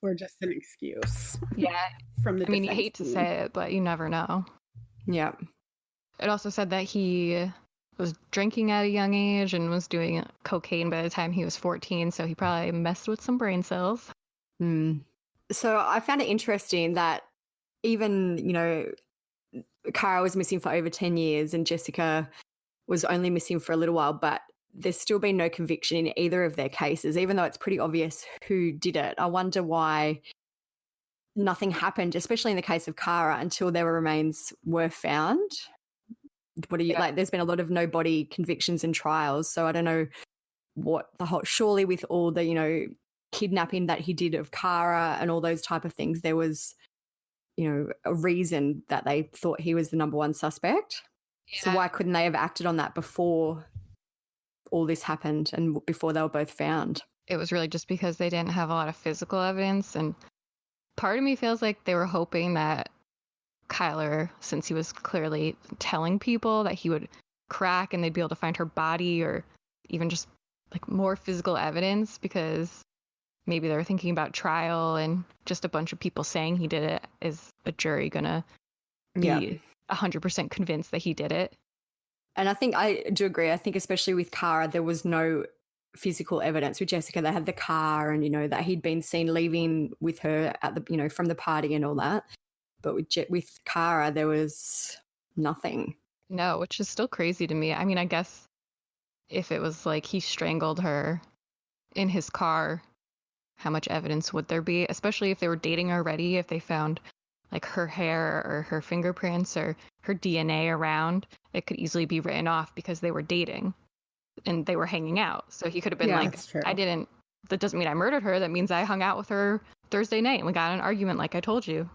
Or just an excuse. Yeah. From the you hate to say it, but you never know. Yeah. It also said that he was drinking at a young age and was doing cocaine by the time he was 14, so he probably messed with some brain cells. So I found it interesting that even, Kara was missing for over 10 years and Jessica was only missing for a little while, but there's still been no conviction in either of their cases, even though it's pretty obvious who did it. I wonder why nothing happened, especially in the case of Kara, until their remains were found. What do you like? There's been a lot of no body convictions and trials, so I don't know surely with all the, kidnapping that he did of Kara and all those type of things, there was, a reason that they thought he was the number one suspect. Yeah. So why couldn't they have acted on that before all this happened and before they were both found? It was really just because they didn't have a lot of physical evidence. And part of me feels like they were hoping that Kyler, since he was clearly telling people, that he would crack and they'd be able to find her body or even just like more physical evidence, because maybe they were thinking about trial and just a bunch of people saying he did it. Is a jury gonna be 100% convinced that he did it? And I think I do agree. I think especially with Kara, there was no physical evidence. With Jessica, they had the car and, that he'd been seen leaving with her at the, from the party and all that. But with Kara, there was nothing. No, which is still crazy to me. I mean, I guess if it was like he strangled her in his car, how much evidence would there be? Especially if they were dating already, if they found like her hair or her fingerprints or her DNA around, it could easily be written off because they were dating and they were hanging out. So he could have been that doesn't mean I murdered her. That means I hung out with her Thursday night and we got in an argument like I told you.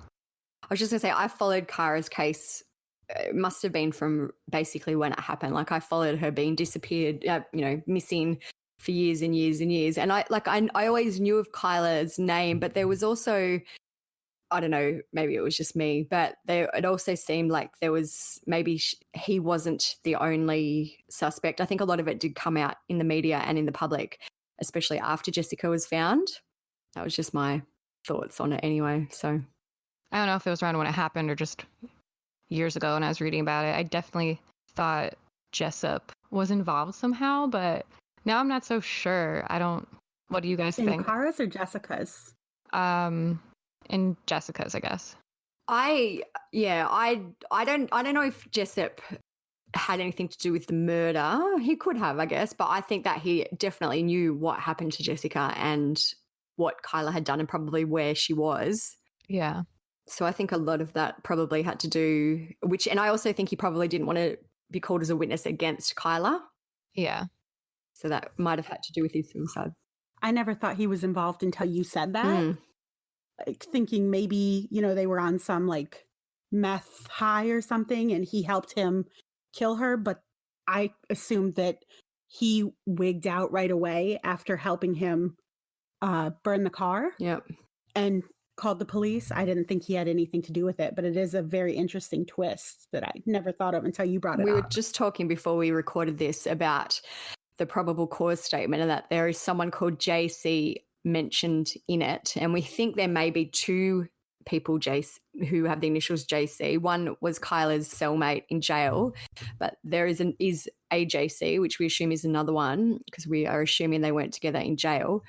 I was just going to say, I followed Kara's case. It must have been from basically when it happened. Like I followed her being disappeared, missing for years and years and years. And I always knew of Kyla's name, but there was also, I don't know, maybe it was just me, but it also seemed like there was maybe he wasn't the only suspect. I think a lot of it did come out in the media and in the public, especially after Jessica was found. That was just my thoughts on it anyway. So I don't know if it was around when it happened or just years ago when I was reading about it. I definitely thought Jessup was involved somehow, but now I'm not so sure. What do you guys think? In Kara's or Jessica's? In Jessica's, I guess. I don't know if Jessup had anything to do with the murder. He could have, I guess, but I think that he definitely knew what happened to Jessica and what Kyla had done and probably where she was. Yeah. So I think a lot of that probably had to do, and I also think he probably didn't want to be called as a witness against Kyla. Yeah. So that might have had to do with his suicide. I never thought he was involved until you said that. Like thinking maybe, they were on some like meth high or something and he helped him kill her. But I assumed that he wigged out right away after helping him burn the car. Yep. And called the police. I didn't think he had anything to do with it, but it is a very interesting twist that I never thought of until you brought it up. We were just talking before we recorded this about the probable cause statement and that there is someone called JC mentioned in it. And we think there may be two people who have the initials JC. One was Kyla's cellmate in jail, but there is a JC, which we assume is another one because we are assuming they weren't together in jail,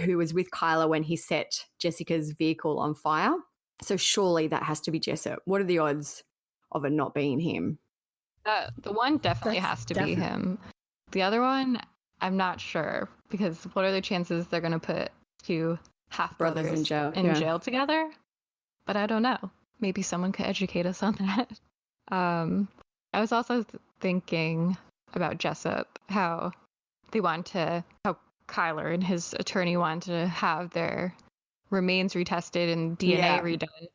who was with Kyla when he set Jessica's vehicle on fire. So surely that has to be Jessup. What are the odds of it not being him? The one definitely has to be him. The other one, I'm not sure, because what are the chances they're going to put two half-brothers in jail together? But I don't know. Maybe someone could educate us on that. I was also thinking about Jessup, how Kyler and his attorney wanted to have their remains retested and DNA redone.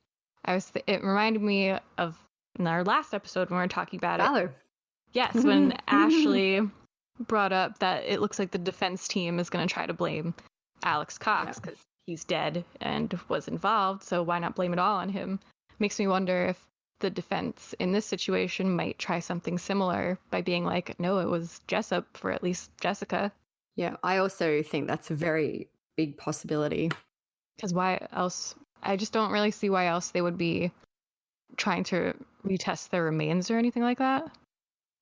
It reminded me of in our last episode when we were talking about it. Yes, when Ashley brought up that it looks like the defense team is going to try to blame Alex Cox because he's dead and was involved, so why not blame it all on him? Makes me wonder if the defense in this situation might try something similar by being like, no, it was Jessup for at least Jessica. Yeah, I also think that's a very big possibility. Because why else? I just don't really see why else they would be trying to retest their remains or anything like that.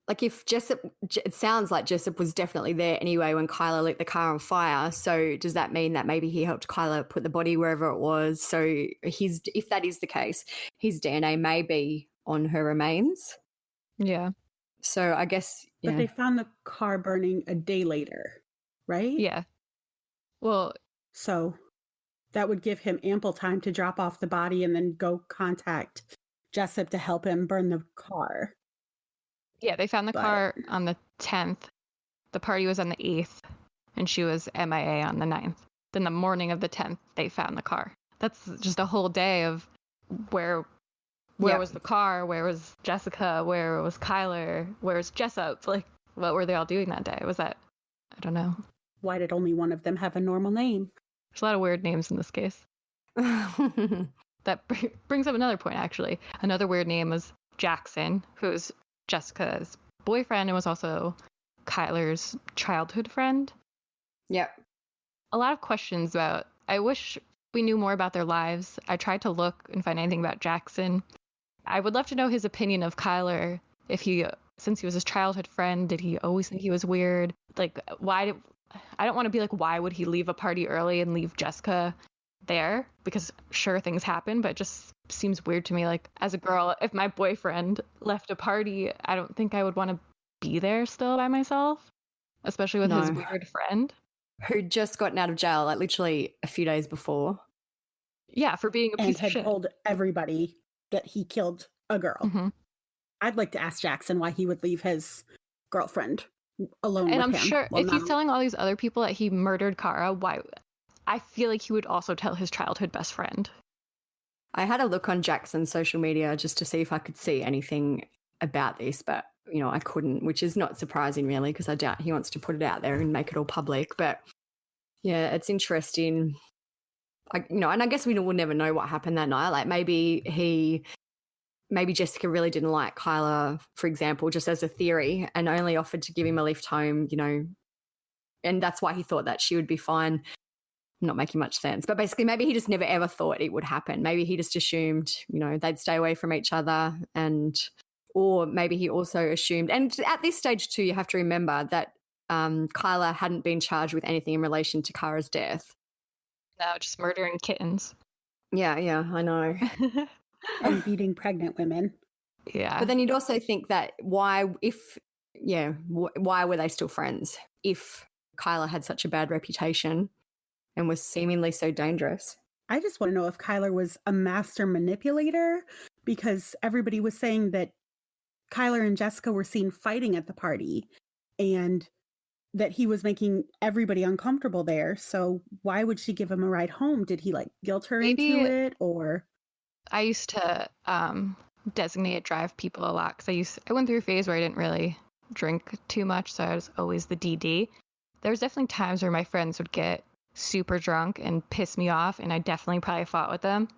Like if it sounds like Jessup was definitely there anyway when Kyla lit the car on fire. So does that mean that maybe he helped Kyla put the body wherever it was? So if that is the case, his DNA may be on her remains. Yeah. So I guess. But they found the car burning a day later, right? Yeah. Well. So that would give him ample time to drop off the body and then go contact Jessup to help him burn the car. Yeah, they found the car on the 10th. The party was on the 8th. and she was MIA on the 9th. Then the morning of the 10th, they found the car. That's just a whole day of where was the car? Where was Jessica? Where was Kyler? Where was Jessup? Like, what were they all doing that day? Was that, I don't know. Why did only one of them have a normal name? There's a lot of weird names in this case. That brings up another point, actually. Another weird name was Jackson, who's Jessica's boyfriend and was also Kyler's childhood friend. Yep. A lot of questions about, I wish we knew more about their lives. I tried to look and find anything about Jackson. I would love to know his opinion of Kyler. Since he was his childhood friend, did he always think he was weird? Like, I don't want to be like, why would he leave a party early and leave Jessica there? Because sure, things happen, but it just seems weird to me. Like, as a girl, if my boyfriend left a party, I don't think I would want to be there still by myself, especially with his weird friend. Who'd just gotten out of jail, like literally a few days before. Yeah, for being a piece of shit. And had told everybody that he killed a girl. Mm-hmm. I'd like to ask Jackson why he would leave his girlfriend alone with him. And I'm sure if he's telling all these other people that he murdered Kara, why? I feel like he would also tell his childhood best friend. I had a look on Jackson's social media just to see if I could see anything about this, but I couldn't, which is not surprising really, because I doubt he wants to put it out there and make it all public. But yeah, it's interesting. And I guess we will never know what happened that night. Like maybe Jessica really didn't like Kyler, for example, just as a theory, and only offered to give him a lift home, and that's why he thought that she would be fine. Not making much sense. But basically maybe he just never ever thought it would happen. Maybe he just assumed, they'd stay away from each other, or maybe he also assumed, and at this stage too, you have to remember that Kyler hadn't been charged with anything in relation to Kara's death. No, just murdering kittens. Yeah, I know. And beating pregnant women. Yeah. But then you'd also think that why were they still friends if Kyler had such a bad reputation and was seemingly so dangerous? I just want to know if Kyler was a master manipulator, because everybody was saying that Kyler and Jessica were seen fighting at the party and that he was making everybody uncomfortable there. So why would she give him a ride home? Did he guilt her into it, or? I used to designate drive people a lot because I went through a phase where I didn't really drink too much, so I was always the DD. There was definitely times where my friends would get super drunk and piss me off, and I definitely probably fought with them,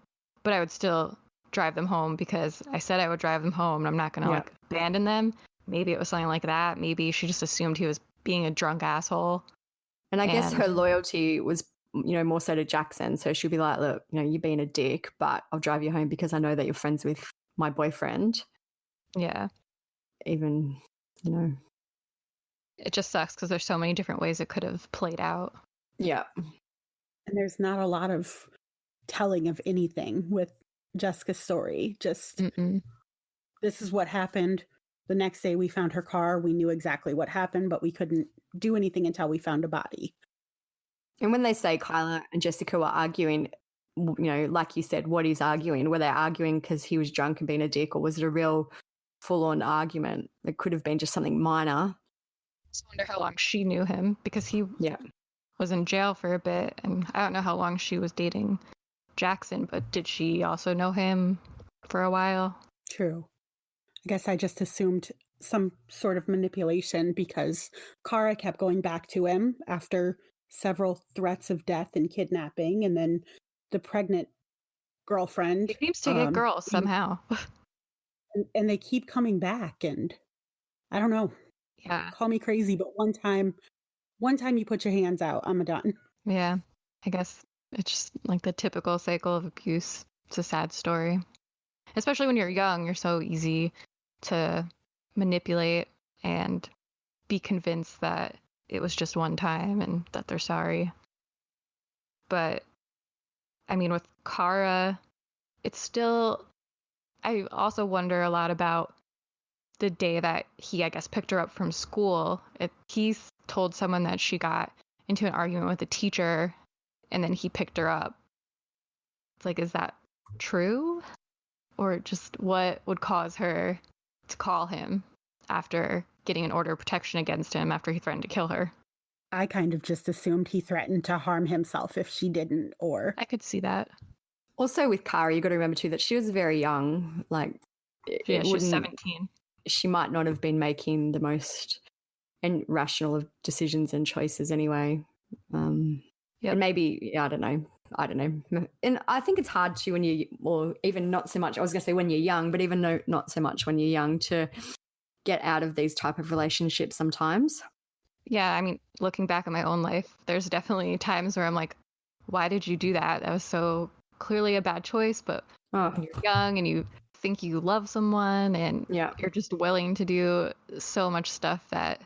but I would still drive them home because I said I would drive them home and I'm not going to abandon them. Maybe it was something like that. Maybe she just assumed he was being a drunk asshole. And I guess her loyalty was, more so to Jackson. So she'll be like, look, you're being a dick, but I'll drive you home because I know that you're friends with my boyfriend. Yeah. Even, It just sucks because there's so many different ways it could have played out. Yeah. And there's not a lot of telling of anything with Jessica's story. Just this is what happened. The next day we found her car. We knew exactly what happened, but we couldn't do anything until we found a body. And when they say Kyler and Jessica were arguing, like you said, what is arguing? Were they arguing because he was drunk and being a dick, or was it a real full-on argument? It could have been just something minor. I just wonder how long she knew him, because he was in jail for a bit, and I don't know how long she was dating Jackson, but did she also know him for a while? True. I guess I just assumed some sort of manipulation because Kara kept going back to him after several threats of death and kidnapping, and then the pregnant girlfriend. He seems to get girls somehow. And they keep coming back, and I don't know. Yeah. Call me crazy, but one time you put your hands out, I'm done. Yeah. I guess it's just like the typical cycle of abuse. It's a sad story. Especially when you're young, you're so easy to manipulate and be convinced that it was just one time and that they're sorry. But, I mean, with Kara, it's still... I also wonder a lot about the day that he, I guess, picked her up from school. He told someone that she got into an argument with a teacher, and then he picked her up. It's like, is that true? Or just what would cause her to call him after getting an order of protection against him after he threatened to kill her? I kind of just assumed he threatened to harm himself if she didn't, or I could see that. Also with Kara, you got to remember too that she was very young. Like, Yeah, it she was wouldn't. 17. She might not have been making the most rational of decisions and choices anyway. And maybe, I don't know. And I think it's hard to when you, or even not so much. I was going to say when you're young, but even though not so much when you're young, to get out of these type of relationships sometimes. Yeah, I mean, looking back at my own life, there's definitely times where I'm like, why did you do that? That was so clearly a bad choice. But when you're young and you think you love someone and you're just willing to do so much stuff that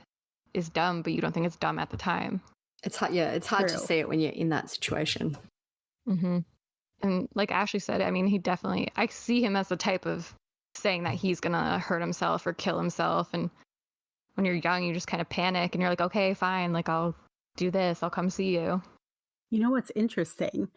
is dumb, but you don't think it's dumb at the time. It's hard. Yeah, it's hard to see it when you're in that situation. Mm-hmm. And like Ashley said, I mean, I see him as the type of saying that he's going to hurt himself or kill himself. And when you're young, you just kind of panic and you're like, okay, fine. Like, I'll do this. I'll come see you. You know what's interesting?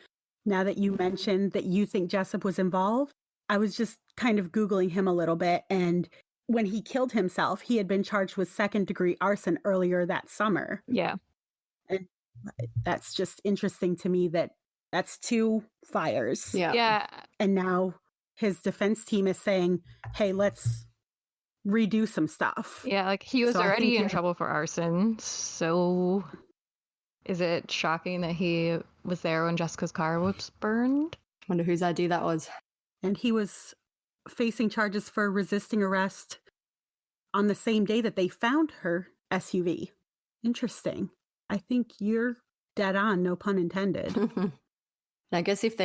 Now that you mentioned that you think Jessup was involved, I was just kind of Googling him a little bit. And when he killed himself, he had been charged with second-degree arson earlier that summer. Yeah. And that's just interesting to me that that's 2 fires. Yeah. And now his defense team is saying, hey, let's redo some stuff. Yeah, like he was already in trouble for arson. So is it shocking that he was there when Jessica's car was burned? Wonder whose idea that was. And he was facing charges for resisting arrest on the same day that they found her SUV. Interesting. I think you're dead on, no pun intended. And I guess if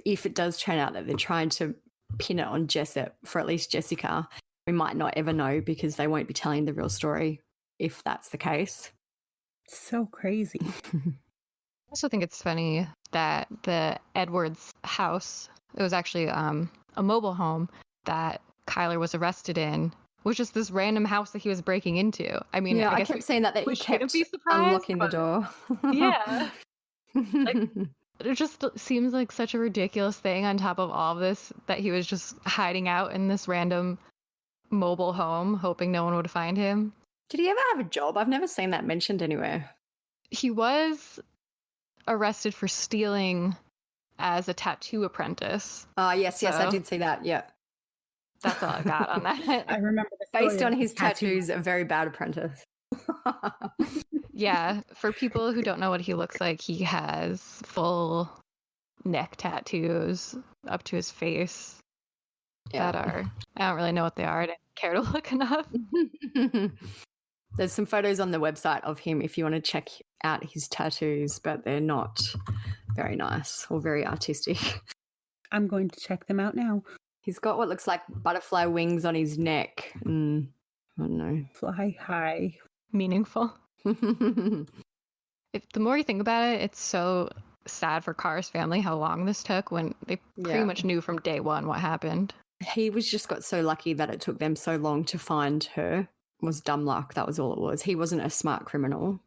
it does turn out that they're trying to pin it on Jessup for at least Jessica, we might not ever know because they won't be telling the real story if that's the case. So crazy. I also think it's funny that the Edwards house, it was actually a mobile home that Kyler was arrested in, was just this random house that he was breaking into. I mean, yeah, I kept saying that he kept unlocking the door. Yeah. Like, it just seems like such a ridiculous thing on top of all of this that he was just hiding out in this random mobile home hoping no one would find him. Did he ever have a job? I've never seen that mentioned anywhere. He was arrested for stealing as a tattoo apprentice. Yes, I did see that. Yeah. That's all I got on that. I remember based on his tattoos, a very bad apprentice. Yeah, for people who don't know what he looks like, he has full neck tattoos up to his face that are, I don't really know what they are. I didn't care to look enough. There's some photos on the website of him if you want to check out his tattoos, but they're not very nice or very artistic. I'm going to check them out now. He's got what looks like butterfly wings on his neck. I don't know. Fly high. Meaningful. The more you think about it, it's so sad for Kara's family how long this took when they pretty much knew from day one what happened. He just got so lucky that it took them so long to find her. It was dumb luck. That was all it was. He wasn't a smart criminal.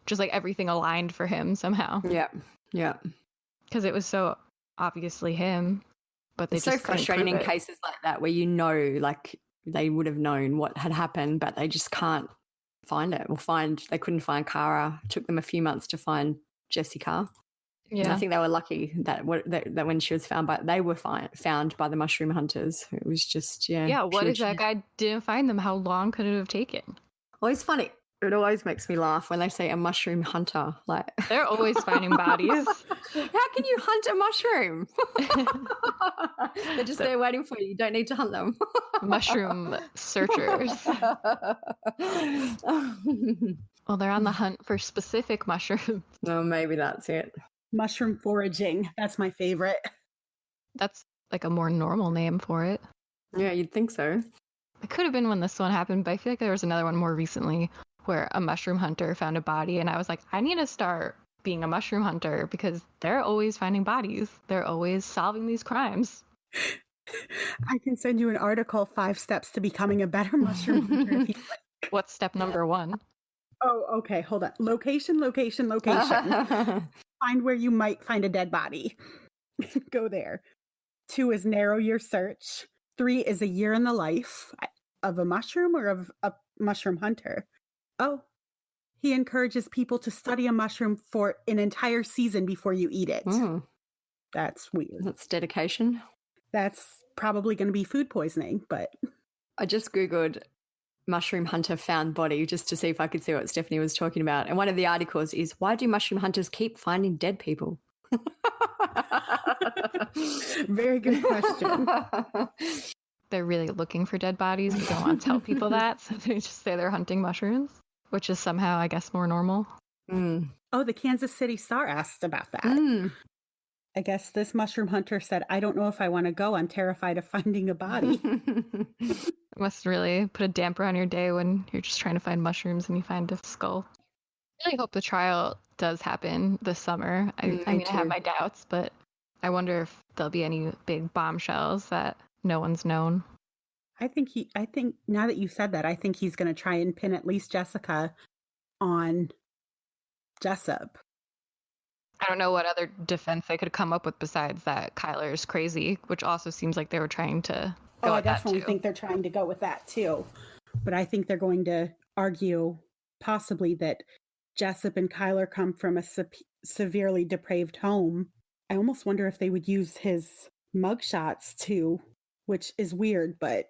Just like everything aligned for him somehow. Yeah. Yeah. Because it was so obviously him. But they it's just so frustrating in cases like that where you know, like they would have known what had happened, but they just can't find it. They couldn't find Kara. It took them a few months to find Jessica. Yeah, and I think they were lucky that when she was found, they were found by the mushroom hunters. It was just what if that guy didn't find them? How long could it have taken? Well, it's funny. It always makes me laugh when they say a mushroom hunter. Like they're always finding bodies. How can you hunt a mushroom? They're just there waiting for you. You don't need to hunt them. Mushroom searchers. Well, they're on the hunt for specific mushrooms. Oh, maybe that's it. Mushroom foraging. That's my favorite. That's like a more normal name for it. Yeah, you'd think so. It could have been when this one happened, but I feel like there was another one more recently where a mushroom hunter found a body, and I was like, I need to start being a mushroom hunter because they're always finding bodies. They're always solving these crimes. I can send you an article, 5 steps to becoming a better mushroom hunter. If you like. What's step number 1? Oh, okay. Hold on. Location. Find where you might find a dead body. Go there. 2 is narrow your search. 3 is a year in the life of a mushroom or of a mushroom hunter. Oh, He encourages people to study a mushroom for an entire season before you eat it. That's weird. That's dedication. That's probably going to be food poisoning, but... I just Googled mushroom hunter found body just to see if I could see what Stephanie was talking about. And one of the articles is, why do mushroom hunters keep finding dead people? Very good question. They're really looking for dead bodies, but don't want to tell people that, so they just say they're hunting mushrooms, which is somehow, I guess, more normal. Oh, the Kansas City Star asked about that. I guess this mushroom hunter said, I don't know if I want to go. I'm terrified of finding a body. It must really put a damper on your day when you're just trying to find mushrooms and you find a skull. I really hope the trial does happen this summer. I mean, I have my doubts, but I wonder if there'll be any big bombshells that no one's known. I think now that you said that, I think he's going to try and pin at least Jessica on Jessup. I don't know what other defense they could come up with besides that Kyler's crazy, which also seems like they were trying to go I with that definitely too. think they're trying to go with that too. But I think they're going to argue possibly that Jessup and Kyler come from a severely depraved home. I almost wonder if they would use his mugshots too, which is weird, but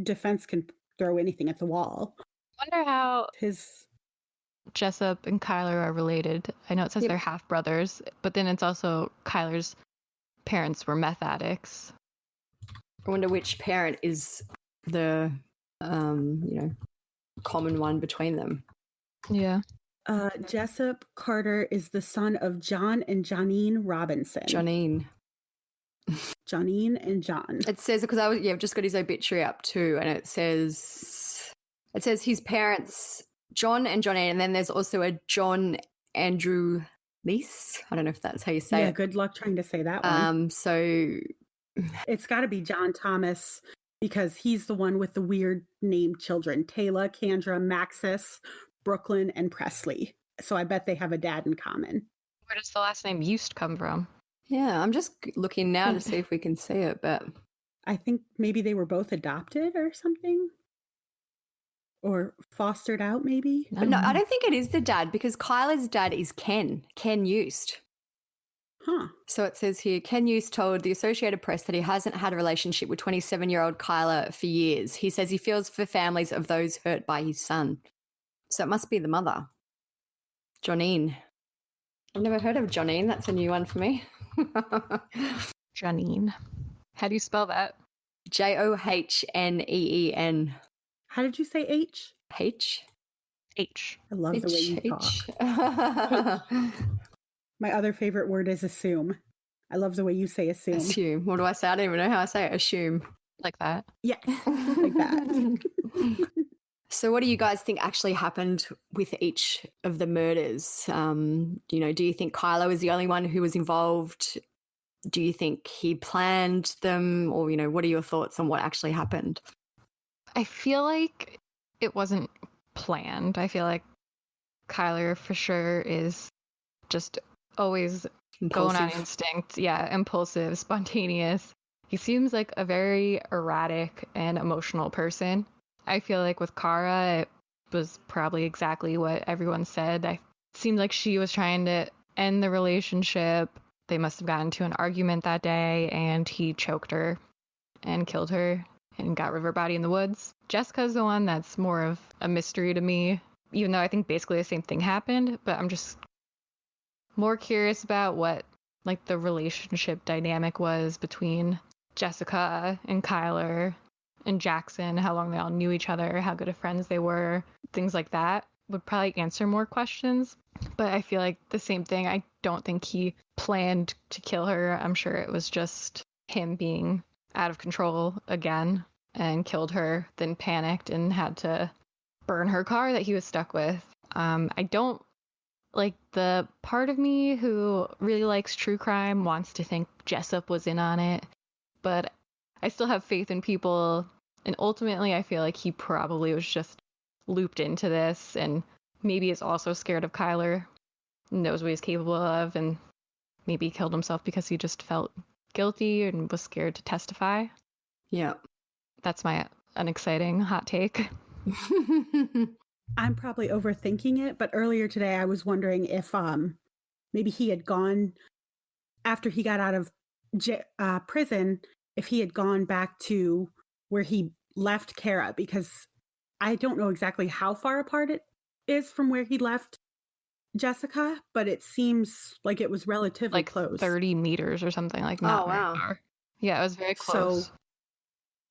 defense can throw anything at the wall. I wonder how his Jessup and Kyler are related. I know it says they're half brothers, but then it's also Kyler's parents were meth addicts. I wonder which parent is the, common one between them. Yeah. Jessup Carter is the son of John and Janine Robinson. Janine and John. It says, because I've just got his obituary up too, and it says his parents, John and Johnine, and then there's also a John Andrew Lease. I don't know if that's how you say it. Yeah, good luck trying to say that one. So it's got to be John Thomas because he's the one with the weird named children: Taylor, Kendra, Maxis, Brooklyn, and Presley. So I bet they have a dad in common. Where does the last name Eust come from? Yeah, I'm just looking now to see if we can see it, but I think maybe they were both adopted or something. Or fostered out, maybe? But no, I don't think it is the dad because Kyler's dad is Ken Eust. Huh. So it says here, Ken Eust told the Associated Press that he hasn't had a relationship with 27-year-old Kyler for years. He says he feels for families of those hurt by his son. So it must be the mother. Johnine. I've never heard of Johnine. That's a new one for me. Janine. How do you spell that? Johneen. How did you say H? H. I love the way you talk. My other favorite word is assume. I love the way you say assume. Assume. What do I say? I don't even know how I say it. Assume. Like that? Yes, like that. So what do you guys think actually happened with each of the murders? Do you think Kyler was the only one who was involved? Do you think he planned them? Or, what are your thoughts on what actually happened? I feel like it wasn't planned. I feel like Kyler for sure is just always going on instinct. Yeah, impulsive, spontaneous. He seems like a very erratic and emotional person. I feel like with Kara, it was probably exactly what everyone said. It seemed like she was trying to end the relationship. They must have gotten into an argument that day, and he choked her and killed her and got rid of her body in the woods. Jessica's the one that's more of a mystery to me, even though I think basically the same thing happened, but I'm just more curious about what the relationship dynamic was between Jessica and Kyler and Jackson, how long they all knew each other, how good of friends they were, things like that would probably answer more questions. But I feel like the same thing, I don't think he planned to kill her. I'm sure it was just him being out of control again and killed her, then panicked and had to burn her car that he was stuck with. I don't the part of me who really likes true crime wants to think Jessup was in on it, but I still have faith in people, and ultimately I feel like he probably was just looped into this and maybe is also scared of Kyler, knows what he's capable of, and maybe killed himself because he just felt guilty and was scared to testify. Yeah. That's my unexciting hot take. I'm probably overthinking it, but earlier today I was wondering if maybe he had gone after he got out of prison, if he had gone back to where he left Kara, because I don't know exactly how far apart it is from where he left Jessica, but it seems like it was relatively like close. 30 meters or something, like not very far. Yeah, it was very close. So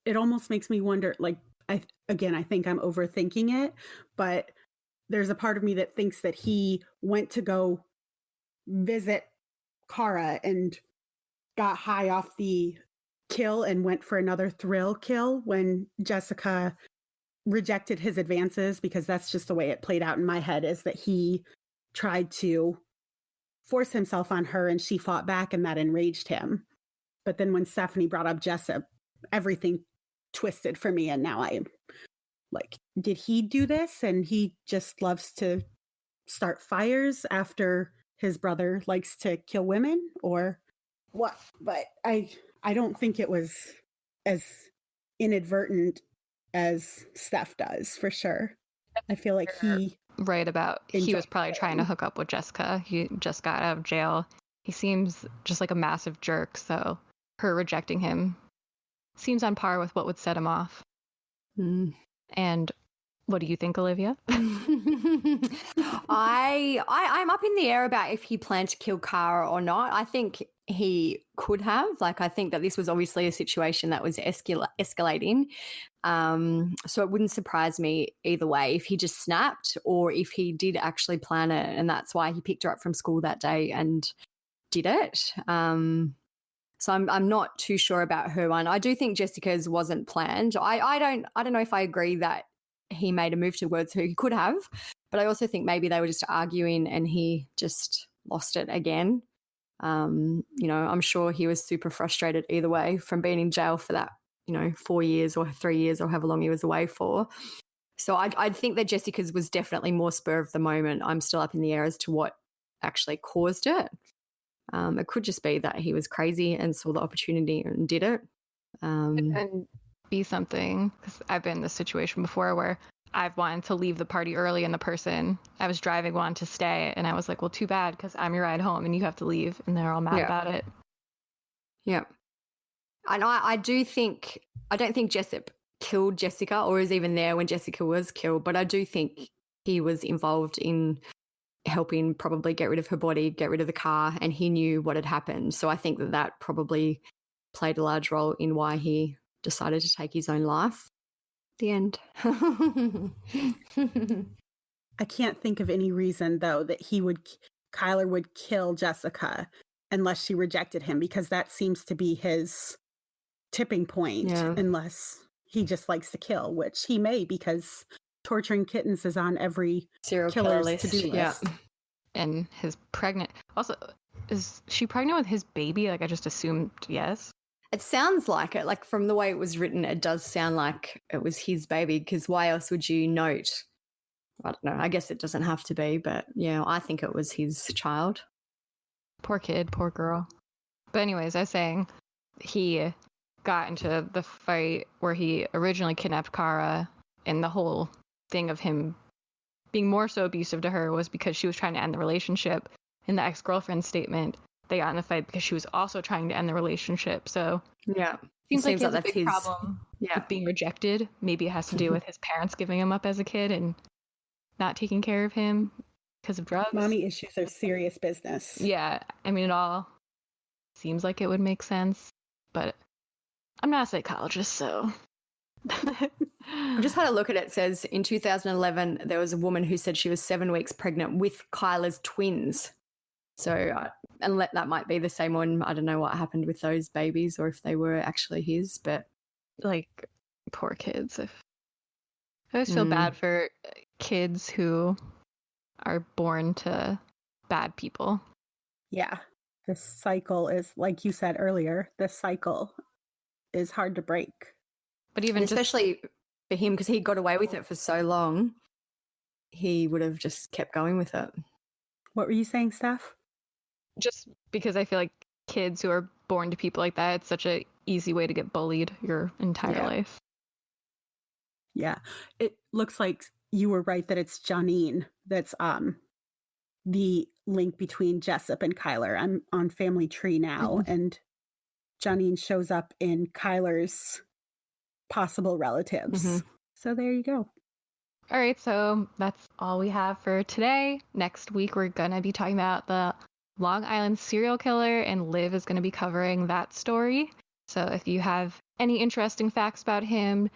it almost makes me wonder, like, I think I'm overthinking it, but there's a part of me that thinks that he went to go visit Kara and got high off the kill and went for another thrill kill when Jessica rejected his advances, because that's just the way it played out in my head, is that he tried to force himself on her and she fought back, and that enraged him. But then when Stephanie brought up Jessup, everything twisted for me, and now I'm like, did he do this and he just loves to start fires after his brother likes to kill women, or what? But I don't think it was as inadvertent as Steph does, for sure. I feel like he was probably trying to hook up with Jessica. He just got out of jail. He seems just like a massive jerk, so her rejecting him seems on par with what would set him off. And what do you think, Olivia? I'm up in the air about if he planned to kill Kara or not. I think he could have. Like, I think that this was obviously a situation that was escalating. So it wouldn't surprise me either way if he just snapped or if he did actually plan it, and that's why he picked her up from school that day and did it. So I'm not too sure about her one. I do think Jessica's wasn't planned. I don't know if I agree that he made a move towards her. He could have, but I also think maybe they were just arguing and he just lost it again. I'm sure he was super frustrated either way from being in jail for that, 4 years or 3 years or however long he was away for. So I think that Jessica's was definitely more spur of the moment. I'm still up in the air as to what actually caused it. It could just be that he was crazy and saw the opportunity and did it. And be something, because I've been in this situation before where I've wanted to leave the party early and the person I was driving wanted to stay, and I was like, well, too bad, because I'm your ride home and you have to leave, and they're all mad about it. Yeah. And I don't think Jessup killed Jessica or was even there when Jessica was killed, but I do think he was involved in helping probably get rid of her body, get rid of the car, and he knew what had happened. So I think that probably played a large role in why he decided to take his own life. The end. I can't think of any reason, though, that Kyler would kill Jessica unless she rejected him, because that seems to be his tipping point, unless he just likes to kill, which he may, because torturing kittens is on every serial killer list. To-do list. And his pregnant. Also, is she pregnant with his baby? Like, I just assumed yes. It sounds like it. Like, from the way it was written, it does sound like it was his baby, because why else would you note? I don't know. I guess it doesn't have to be, but yeah, I think it was his child. Poor kid, poor girl. But anyways, I was saying he got into the fight where he originally kidnapped Kara, and the whole thing of him being more so abusive to her was because she was trying to end the relationship. In the ex-girlfriend statement, they got in the fight because she was also trying to end the relationship. So yeah, seems like he has a big problem with being rejected. Maybe it has to do with his parents giving him up as a kid and not taking care of him because of drugs. Mommy issues are serious business. Yeah, I mean, it all seems like it would make sense, but I'm not a psychologist, so. I just had a look at it. It says in 2011, there was a woman who said she was 7 weeks pregnant with Kyla's twins. So, and that might be the same one. I don't know what happened with those babies or if they were actually his, but. Like, poor kids. I always feel bad for kids who are born to bad people. Yeah. The cycle is, like you said earlier, the cycle is hard to break. But even especially for him, because he got away with it for so long, he would have just kept going with it. What were you saying, Steph? Just because I feel like kids who are born to people like that, it's such an easy way to get bullied your entire life. Yeah. It looks like you were right that it's Janine that's the link between Jessup and Kyler. I'm on Family Tree now, and Janine shows up in Kyler's possible relatives. So there you go. All right, so that's all we have for today. Next week, we're going to be talking about the Long Island serial killer, and Liv is going to be covering that story. So if you have any interesting facts about him,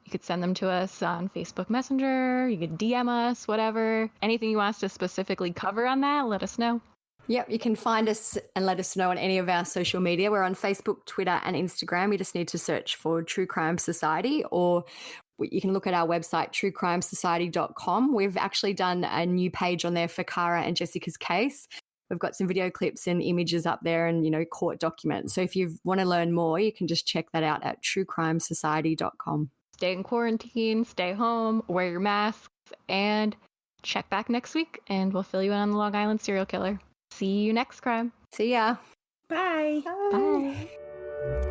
you could send them to us on Facebook Messenger, you could DM us, whatever. Anything you want us to specifically cover on that, let us know. Yep, you can find us and let us know on any of our social media. We're on Facebook, Twitter, and Instagram. You just need to search for True Crime Society, or you can look at our website, truecrimesociety.com. We've actually done a new page on there for Cara and Jessica's case. We've got some video clips and images up there and, court documents. So if you want to learn more, you can just check that out at truecrimesociety.com. Stay in quarantine, stay home, wear your masks, and check back next week, and we'll fill you in on the Long Island serial killer. See you next crime. See ya. Bye. Bye.